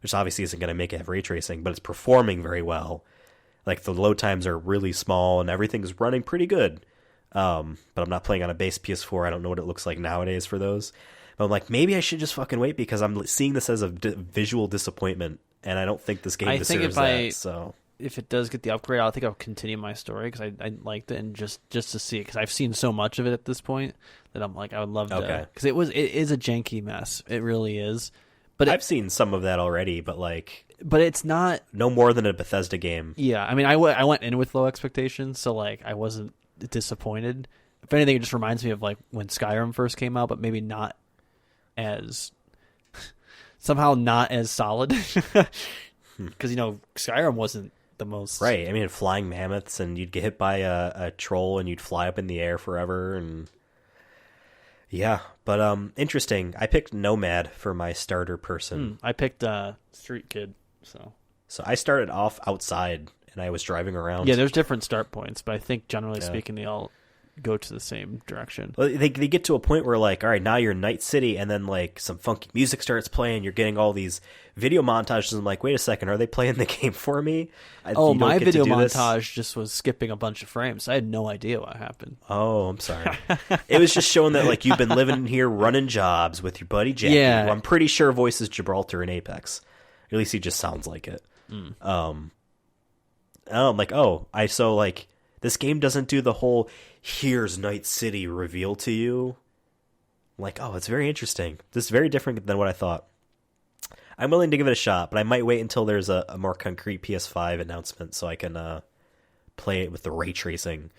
which obviously isn't going to make it have ray tracing, but it's performing very well. Like, the load times are really small, and everything's running pretty good. But I'm not playing on a base PS4. I don't know what it looks like nowadays for those. But I'm like, maybe I should just fucking wait, because I'm seeing this as a visual disappointment, and I don't think this game deserves that. So if it does get the upgrade, I think I'll continue my story, because I liked it, and just to see it, because I've seen so much of it at this point that I'm like, I would love to, because it is a janky mess. It really is. But I've seen some of that already, but it's not no more than a Bethesda game. Yeah, I mean, I went in with low expectations, so like I wasn't disappointed. If anything, it just reminds me of like when Skyrim first came out, but maybe not as somehow not as solid, because Skyrim wasn't the most right. I mean, flying mammoths, and you'd get hit by a troll, and you'd fly up in the air forever, and yeah. But interesting. I picked Nomad for my starter person. I picked Street Kid. So I started off outside, and I was driving around. Yeah, there's different start points, but I think generally speaking, they all go to the same direction. Well, they get to a point where, like, all right, now you're in Night City, and then, like, some funky music starts playing. You're getting all these video montages. And I'm like, wait a second, are they playing the game for me? My video montage just was skipping a bunch of frames. I had no idea what happened. Oh, I'm sorry. It was just showing that, like, you've been living here running jobs with your buddy Jackie, who I'm pretty sure voices Gibraltar in Apex. At least he just sounds like it. I'm like, this game doesn't do the whole here's Night City reveal to you. I'm like, oh, it's very interesting. This is very different than what I thought. I'm willing to give it a shot, but I might wait until there's a more concrete PS5 announcement so I can play it with the ray tracing.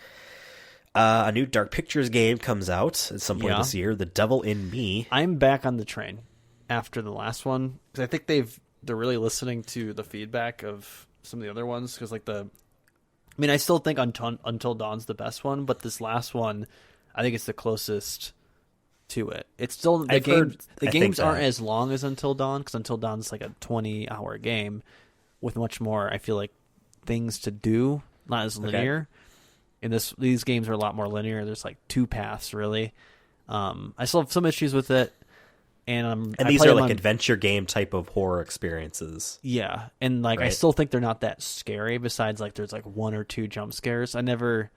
A new Dark Pictures game comes out at some point this year, The Devil in Me. I'm back on the train after the last one, because I think they're really listening to the feedback of some of the other ones, because I still think Until Dawn's the best one, but this last one, I think it's the closest to it. It's still the games aren't as long as Until Dawn, because Until Dawn's like a 20-hour game with much more, I feel like, things to do, not as linear. And these games are a lot more linear. There's like 2 paths really. I still have some issues with it. And these are like adventure game type of horror experiences. Yeah, and right? I still think they're not that scary. Besides, like there's like 1 or 2 jump scares. I never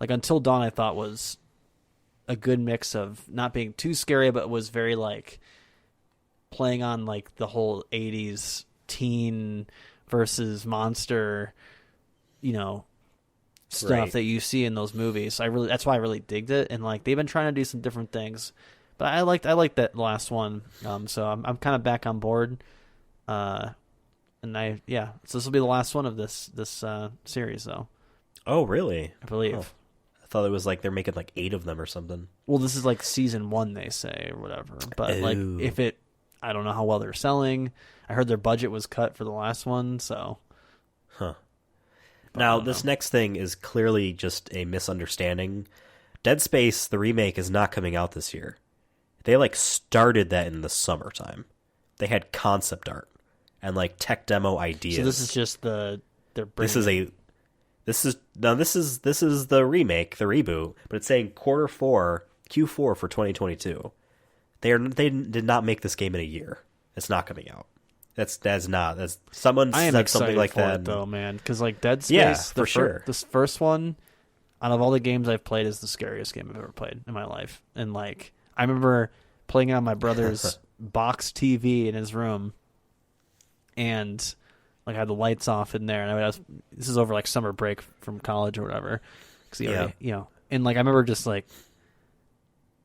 Until Dawn. I thought was a good mix of not being too scary, but was very like playing on like the whole '80s teen versus monster, stuff that you see in those movies. That's why I really digged it. And like they've been trying to do some different things. But I liked that last one, so I'm kind of back on board, so this will be the last one of this series, though. Oh, really? I believe. Oh. I thought it was like they're making like 8 of them or something. Well, this is like season 1, they say, or whatever. But I don't know how well they're selling. I heard their budget was cut for the last one, so. Huh. Now, this next thing is clearly just a misunderstanding. Dead Space, the remake, is not coming out this year. They like started that in the summertime. They had concept art and like tech demo ideas. So this is just the This is the remake, the reboot, but it's saying Q4 for 2022. They did not make this game in a year. It's not coming out. That's someone said something like that though, man, because like Dead Space, sure. This first one out of all the games I've played is the scariest game I've ever played in my life, and like. I remember playing on my brother's box TV in his room, and like I had the lights off in there. And this is over like summer break from college or whatever. And like I remember just like,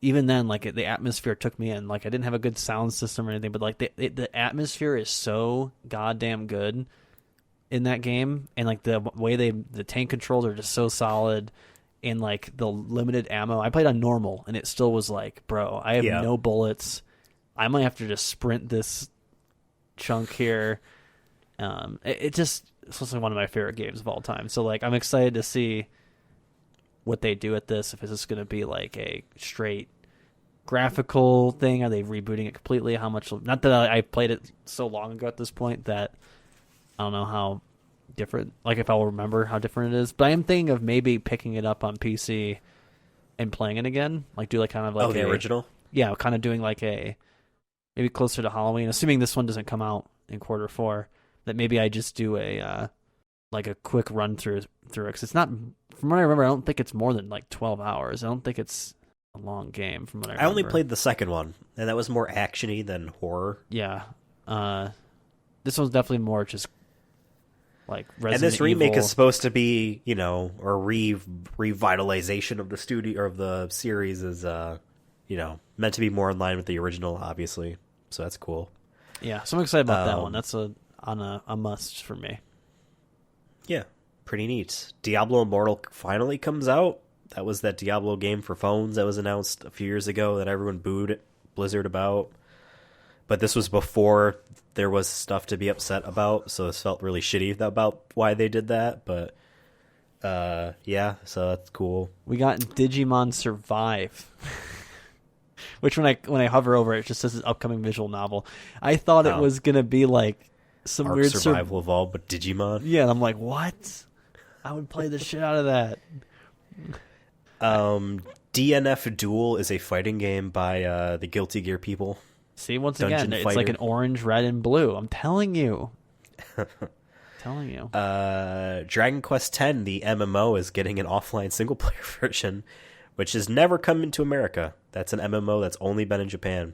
even then, like the atmosphere took me in. Like I didn't have a good sound system or anything, but like the atmosphere is so goddamn good in that game, and like the way the tank controls are just so solid. And like the limited ammo, I played on normal, and it still was like, bro, I have no bullets. I might have to just sprint this chunk here. It's one of my favorite games of all time. So like, I'm excited to see what they do with this. If it's just going to be like a straight graphical thing, are they rebooting it completely? How much? Not that I played it so long ago at this point that I don't know how different, like if I'll remember how different it is, but I am thinking of maybe picking it up on PC and playing it again, like do like kind of like the original, kind of doing like a maybe closer to Halloween, assuming this one doesn't come out in Q4, that maybe I just do a like a quick run through it, because it's not, from what I remember, I don't think it's more than like 12 hours. I don't think it's a long game from what I remember. I only played the second one, and that was more actiony than horror. Yeah, this one's definitely more just like Resident and this remake Evil. Is supposed to be, a revitalization of the studio or of the series is, meant to be more in line with the original, obviously. So that's cool. Yeah, so I'm excited about that one. That's a must for me. Yeah, pretty neat. Diablo Immortal finally comes out. That was that Diablo game for phones that was announced a few years ago that everyone booed Blizzard about. But this was before there was stuff to be upset about, so this felt really shitty about why they did that. But so that's cool. We got Digimon Survive, which when I hover over it, it just says it's upcoming visual novel. I thought it was gonna be like some Arc weird survival evolved, but Digimon. Yeah, and I'm like, what? I would play the shit out of that. DNF Duel is a fighting game by the Guilty Gear people. See, once Dungeon again, it's Fighter. like an orange, red, and blue. I'm telling you. Dragon Quest X, the MMO, is getting an offline single-player version, which has never come into America. That's an MMO that's only been in Japan.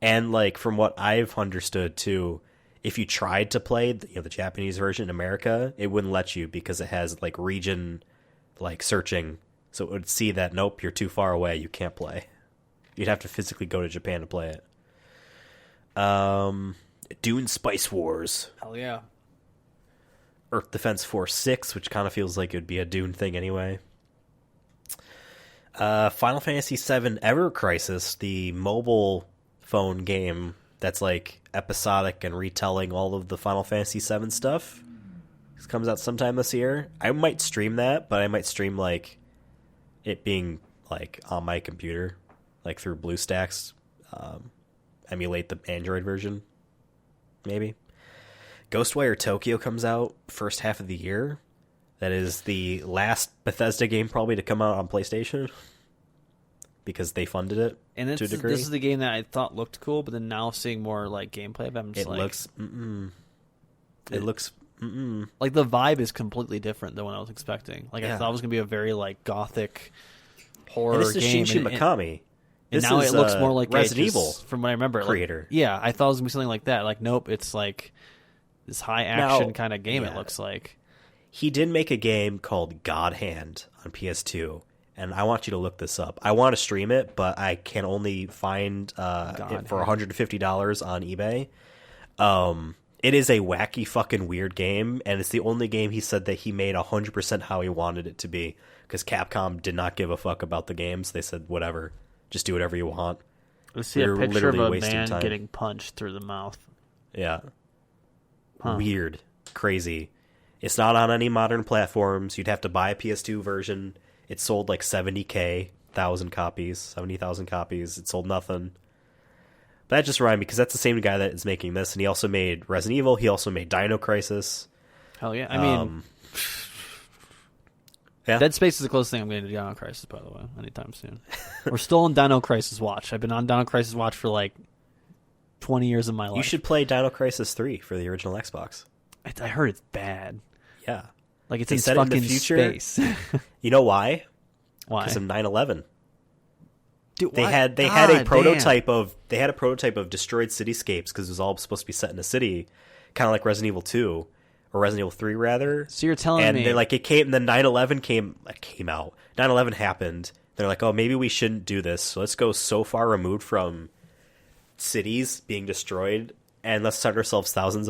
And, like, from what I've understood, too, if you tried to play the Japanese version in America, it wouldn't let you because it has, like, region, like, searching. So it would see that, nope, you're too far away, you can't play. You'd have to physically go to Japan to play it. Dune Spice Wars. Hell yeah. Earth Defense Force 6, which kind of feels like it would be a Dune thing anyway. Final Fantasy VII Ever Crisis, the mobile phone game that's like episodic and retelling all of the Final Fantasy VII stuff. It comes out sometime this year. I might stream that, but I might stream like it being like on my computer, like through BlueStacks, emulate the Android version, maybe. Ghostwire Tokyo comes out first half of the year. That is the last Bethesda game probably to come out on PlayStation because they funded it and to a degree. This is the game that I thought looked cool, but then now seeing more like gameplay of it, I'm just it looks like the vibe is completely different than what I was expecting. Like I thought it was gonna be a very like gothic horror and this is game. Shin Mikami. And now it looks more like Resident Evil, from what I remember. Creator. Like, yeah, I thought it was gonna be something like that. Like, nope, it's like this high action kind of game. It looks like he did make a game called God Hand on PS2, and I want you to look this up. I want to stream it, but I can only find it for $150 on eBay. It is a wacky fucking weird game, and it's the only game he said that he made 100% how he wanted it to be, because Capcom did not give a fuck about the games. They said, whatever, just do whatever you want. Let's see a picture of a man getting punched through the mouth. Yeah. Huh. Weird. Crazy. It's not on any modern platforms. You'd have to buy a PS2 version. It sold like 70,000 copies. It sold nothing. But that just reminded me, because that's the same guy that is making this, and he also made Resident Evil. He also made Dino Crisis. Hell yeah. I mean, Dead Space is the closest thing I'm getting to Dino Crisis, by the way, anytime soon. We're still on Dino Crisis Watch. I've been on Dino Crisis Watch for like 20 years of my life. You should play Dino Crisis 3 for the original Xbox. I heard it's bad. Yeah. Like it's in fucking space. You know why? Why? Because of 9/11. Dude, they had a prototype of destroyed cityscapes because it was all supposed to be set in a city, kind of like Resident Evil 2 or Resident Evil 3 rather. So you're telling me, and it came. Then 9/11 came out. 9/11 happened. They're like, oh, maybe we shouldn't do this. So let's go so far removed from cities being destroyed, and let's set ourselves thousands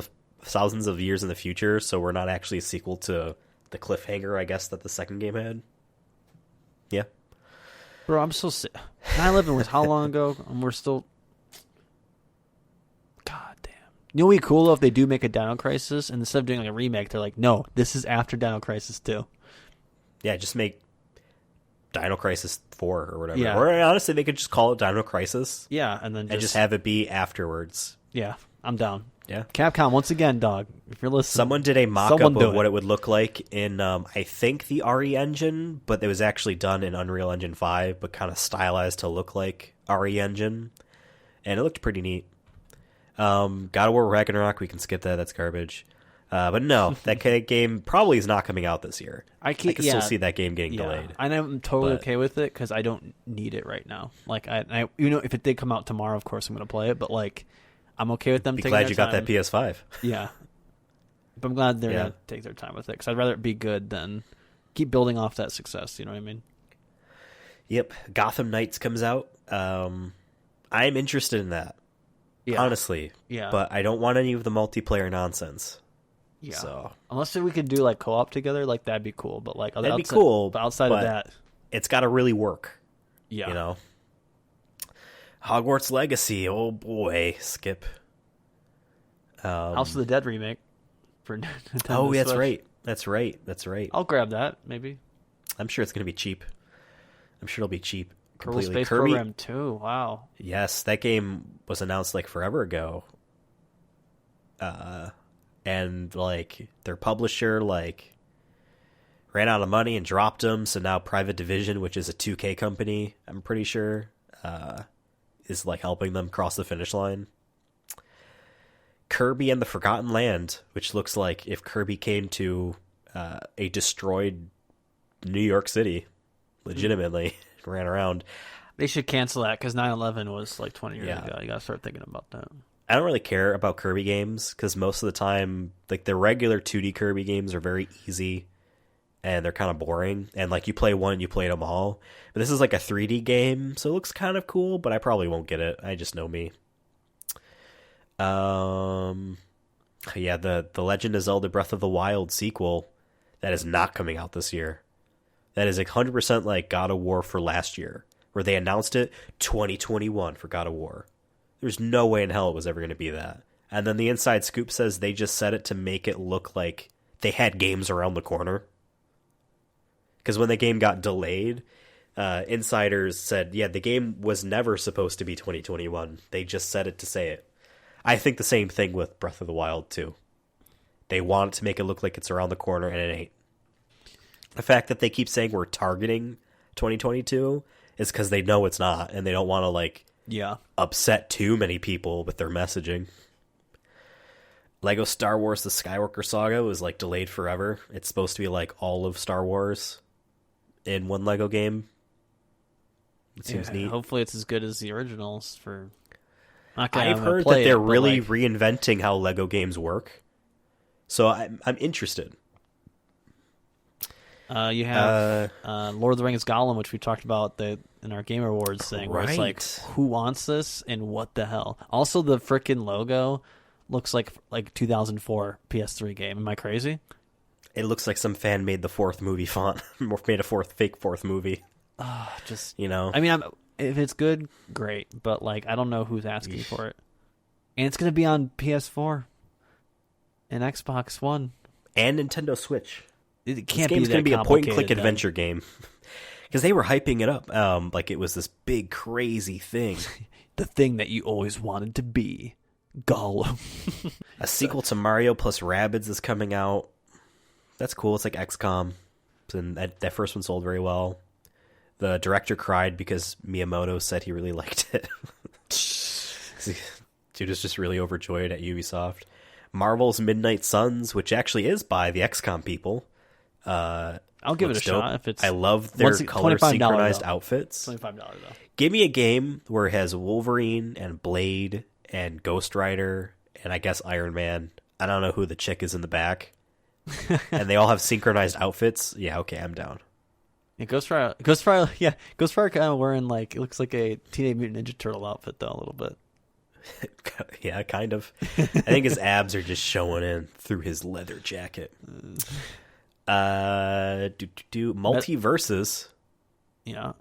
of years in the future, so we're not actually a sequel to the cliffhanger, I guess, that the second game had. Yeah. Bro, I'm so sick. 9/11 was how long ago? And we're still... God damn. You know what would be cool, though, if they do make a Dino Crisis, and instead of doing like a remake, they're like, no, this is after Dino Crisis 2. Yeah, just make Dino Crisis 4 or whatever. Yeah. Or honestly, they could just call it Dino Crisis. Yeah, and just have it be afterwards. Yeah, I'm down. Yeah. Capcom, once again, dog, if you're listening. Someone did a mock-up of what it would look like in, I think, the RE Engine, but it was actually done in Unreal Engine 5, but kind of stylized to look like RE Engine. And it looked pretty neat. God of War Ragnarok, we can skip that. That's garbage. But no, that game probably is not coming out this year. I can still see that game getting delayed. And I'm totally okay with it because I don't need it right now. Like, I if it did come out tomorrow, of course I'm going to play it, but like, I'm okay with them taking their time. Be glad you got that PS5. Yeah. But I'm glad they're going to take their time with it because I'd rather it be good than keep building off that success. You know what I mean? Yep. Gotham Knights comes out. I'm interested in that. Yeah. Honestly. Yeah. But I don't want any of the multiplayer nonsense. Yeah. So. Unless we could do like co-op together, like that'd be cool. But like that'd be cool. But outside of that, it's got to really work. Yeah. You know. Hogwarts Legacy, oh boy, skip. House of the Dead remake for Nintendo Oh, that's Switch. That's right. I'll grab that, maybe. I'm sure it's going to be cheap. I'm sure it'll be cheap. Kerbal Space Program 2, wow. Yes, that game was announced like forever ago. And like their publisher like ran out of money and dropped them. So now Private Division, which is a 2K company, I'm pretty sure, is like helping them cross the finish line. Kirby and the Forgotten Land, which looks like if Kirby came to a destroyed New York City, legitimately ran around. They should cancel that because 9/11 was like 20 years ago. You gotta start thinking about that. I don't really care about Kirby games because most of the time, like the regular 2D Kirby games are very easy and they're kind of boring. And like you play one, you played them all. But this is like a 3D game, so it looks kind of cool. But I probably won't get it. I just know me. Yeah, the Legend of Zelda Breath of the Wild sequel that is not coming out this year. That is 100% like God of War for last year, where they announced it 2021 for God of War. There's no way in hell it was ever going to be that. And then the inside scoop says they just said it to make it look like they had games around the corner. Because when the game got delayed, insiders said, yeah, the game was never supposed to be 2021. They just said it to say it. I think the same thing with Breath of the Wild, too. They want to make it look like it's around the corner, and it ain't. The fact that they keep saying we're targeting 2022 is because they know it's not, and they don't want to, like, upset too many people with their messaging. Lego Star Wars The Skywalker Saga was, like, delayed forever. It's supposed to be, like, all of Star Wars in one Lego game. It seems neat. Hopefully it's as good as the originals for... I've heard that they're really reinventing how Lego games work, so I'm interested. You have Lord of the Rings Gollum, which we talked about in our Game Awards thing, where it's like, who wants this and what the hell? Also, the frickin' logo looks like 2004 PS3 game. Am I crazy? It looks like some fan made the fourth movie font, made a fake fourth movie. Just I mean, if it's good, great. But like, I don't know who's asking for it. And it's gonna be on PS4 and Xbox One and Nintendo Switch. It can't this game's be gonna be a point-and-click adventure game because they were hyping it up like it was this big crazy thing. The thing that you always wanted to be, Gollum. A sequel to Mario plus Rabbids is coming out. That's cool. It's like XCOM, and that first one sold very well. The director cried because Miyamoto said he really liked it. Dude is just really overjoyed at Ubisoft. Marvel's Midnight Suns, which actually is by the XCOM people. I'll give it a shot. If it's I love their color synchronized outfits. $25 though. Give me a game where it has Wolverine and Blade and Ghost Rider and I guess Iron Man. I don't know who the chick is in the back. And they all have synchronized outfits. Yeah, okay, I'm down. Yeah, Ghost Rider kind of wearing like, it looks like a Teenage Mutant Ninja Turtle outfit though, a little bit. Yeah, kind of. I think his abs are just showing in through his leather jacket. Multiverses. Yeah.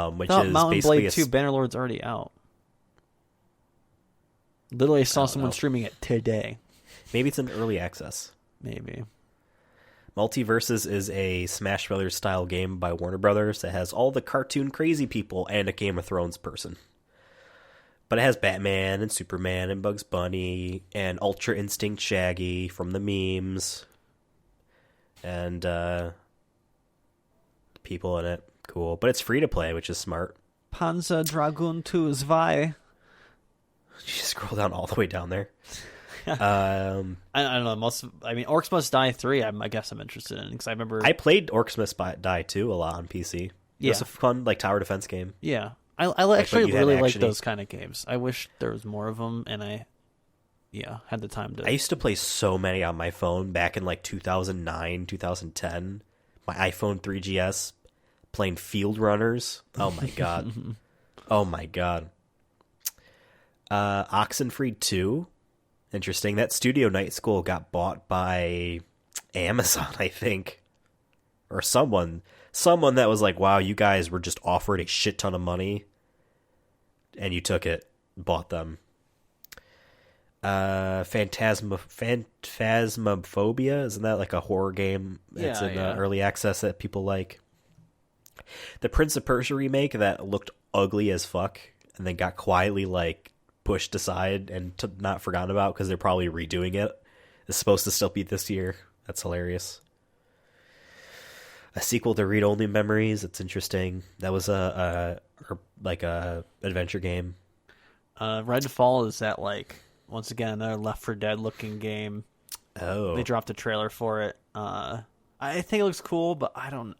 Which is Mountain basically Blade 2 Bannerlord's already out. Literally saw someone streaming it today. Maybe it's in early access. Maybe. Multiverses is a Smash Brothers style game by Warner Brothers that has all the cartoon crazy people and a Game of Thrones person. But it has Batman and Superman and Bugs Bunny and Ultra Instinct Shaggy from the memes. And people in it. Cool. But it's free to play, which is smart. Panzer Dragoon 2 Zwei. You just scroll down all the way down there. I don't know. Orcs Must Die 3, I guess I'm interested in. Because I remember... I played Orcs Must Die 2 a lot on PC. It was a fun tower defense game. Yeah. I actually really like those kind of games. I wish there was more of them, and I had the time to... I used to play so many on my phone back in 2009, 2010. My iPhone 3GS, playing Field Runners. Oh my god. Oh my god. Oxenfree 2. Interesting. That Studio Night School got bought by Amazon, I think. Or someone that was like, wow, you guys were just offered a shit ton of money. And you took it, bought them. Phantasmophobia, isn't that like a horror game that's in early access that people like? The Prince of Persia remake that looked ugly as fuck and then got quietly pushed aside and not forgotten about because they're probably redoing it. It's supposed to still be this year. That's hilarious. a sequel to Read Only Memories. It's interesting. That was a adventure game. Redfall is that like once again another Left 4 Dead looking game. Oh, they dropped a trailer for it. I think it looks cool, but I feel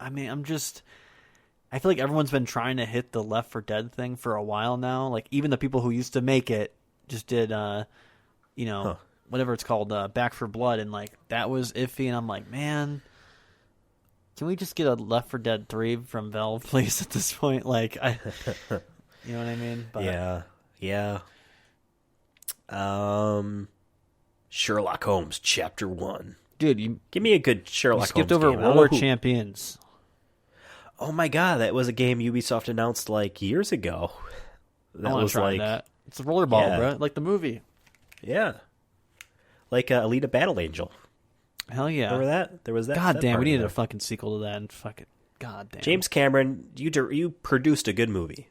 like everyone's been trying to hit the Left 4 Dead thing for a while now. Like even the people who used to make it just did, whatever it's called, Back 4 Blood, and like that was iffy. And I'm like, man, can we just get a Left 4 Dead 3 from Valve, please? At this point, like, you know what I mean? But, yeah. Sherlock Holmes Chapter 1. Dude, you give me a good Sherlock skipped Holmes over game. War Champions. Oh my god, that was a game Ubisoft announced like years ago. That was like that. It's a rollerball, bro, like the movie. Yeah, like Alita Battle Angel. Hell yeah! Remember that? There was that. God that damn, we needed a fucking sequel to that. And fucking god damn. James Cameron, you produced a good movie.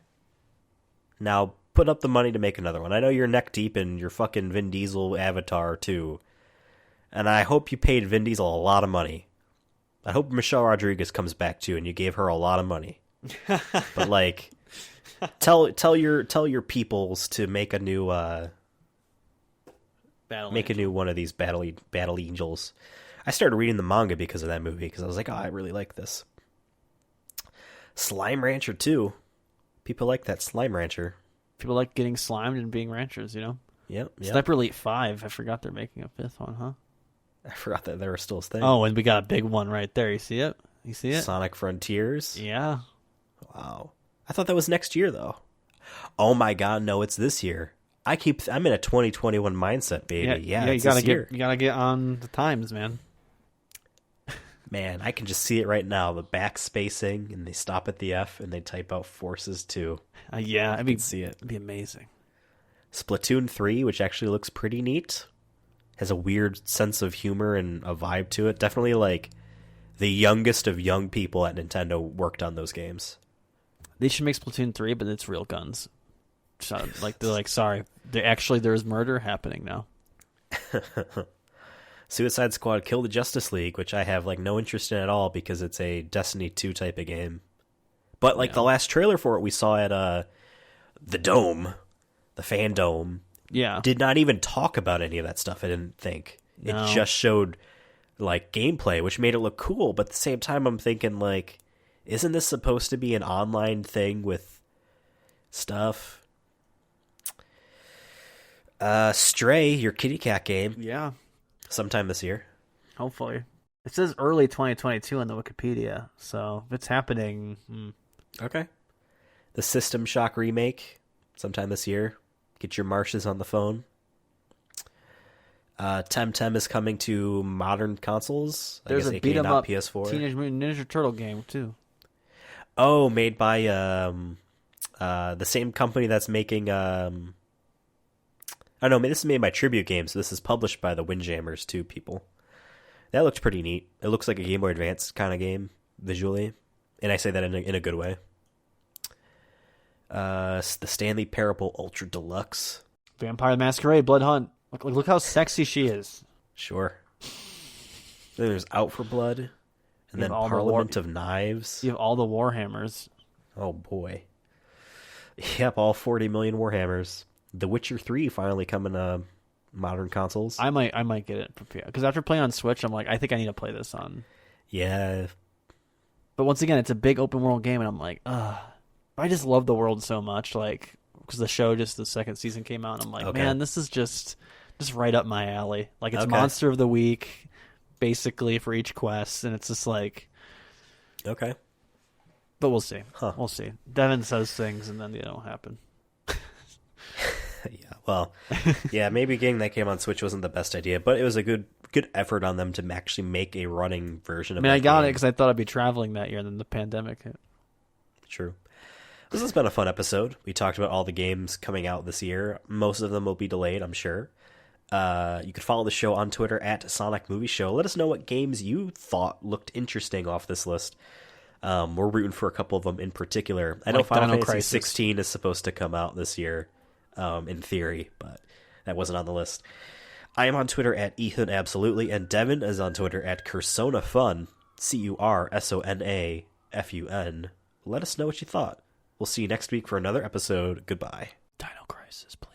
Now put up the money to make another one. I know you're neck deep in your fucking Vin Diesel Avatar too. And I hope you paid Vin Diesel a lot of money. I hope Michelle Rodriguez comes back too, and you gave her a lot of money. But like, tell your peoples to make a new one of these battle angels. I started reading the manga because of that movie because I was like, oh, I really like this. Slime Rancher 2. People like that Slime Rancher. People like getting slimed and being ranchers, you know. Yep. Sniper Elite 5. I forgot they're making a 5th one, huh? I forgot that there were still things. Oh, and we got a big one right there. You see it? Sonic Frontiers? Yeah. Wow. I thought that was next year, though. Oh my god, no, it's this year. I'm in a 2021 mindset, baby. Yeah, you gotta get on the times, man. Man, I can just see it right now. The backspacing, and they stop at the F, and they type out Forces 2. Yeah, I can see it. It'd be amazing. Splatoon 3, which actually looks pretty neat. Has a weird sense of humor and a vibe to it. Definitely like the youngest of young people at Nintendo worked on those games. They should make Splatoon 3, but it's real guns. So, like they're like, sorry, there's murder happening now. Suicide Squad Kill the Justice League, which I have like no interest in at all because it's a Destiny 2 type of game. But like the last trailer for it we saw at the Dome, the Fan Dome. Yeah. Did not even talk about any of that stuff, I didn't think. No. It just showed, like, gameplay, which made it look cool, but at the same time I'm thinking, like, isn't this supposed to be an online thing with stuff? Stray, your kitty cat game. Yeah. Sometime this year. Hopefully. It says early 2022 on the Wikipedia, so if it's happening... Okay. The System Shock remake, sometime this year. Get your marshes on the phone. Temtem is coming to modern consoles. There's a beat 'em up PS4. Teenage Mutant Ninja Turtle game too. Oh, made by the same company that's making. I don't know. This is made by Tribute Games. So this is published by the Windjammers too. People, that looks pretty neat. It looks like a Game Boy Advance kind of game visually, and I say that in a good way. The Stanley Parable Ultra Deluxe. Vampire Masquerade Blood Hunt. Look how sexy she is. Sure. There's Out for Blood, and then Parliament of Knives. You have all the Warhammers. Oh boy. Yep, all 40 million Warhammers. The Witcher 3 finally coming to modern consoles. I might get it because after playing on Switch, I'm like, I think I need to play this on. Yeah. But once again, it's a big open world game, and I'm like, I just love the world so much, like because the second season came out, and I'm like, man, this is just right up my alley. Like it's Monster of the Week, basically for each quest, and it's just like, okay. But we'll see. Huh. We'll see. Devin says things, and then they don't happen. Yeah, well, yeah, maybe getting that game on Switch wasn't the best idea, but it was a good effort on them to actually make a running version of it. I got it because I thought I'd be traveling that year, and then the pandemic hit. True. This has been a fun episode. We talked about all the games coming out this year. Most of them will be delayed, I'm sure. You could follow the show on Twitter at Sonic Movie Show. Let us know what games you thought looked interesting off this list. We're rooting for a couple of them in particular. I know Final Fantasy 16 is supposed to come out this year, in theory, but that wasn't on the list. I am on Twitter at Ethan Absolutely, and Devin is on Twitter at CursonaFun. CURSONAFUN. Let us know what you thought. We'll see you next week for another episode. Goodbye. Dino Crisis, please.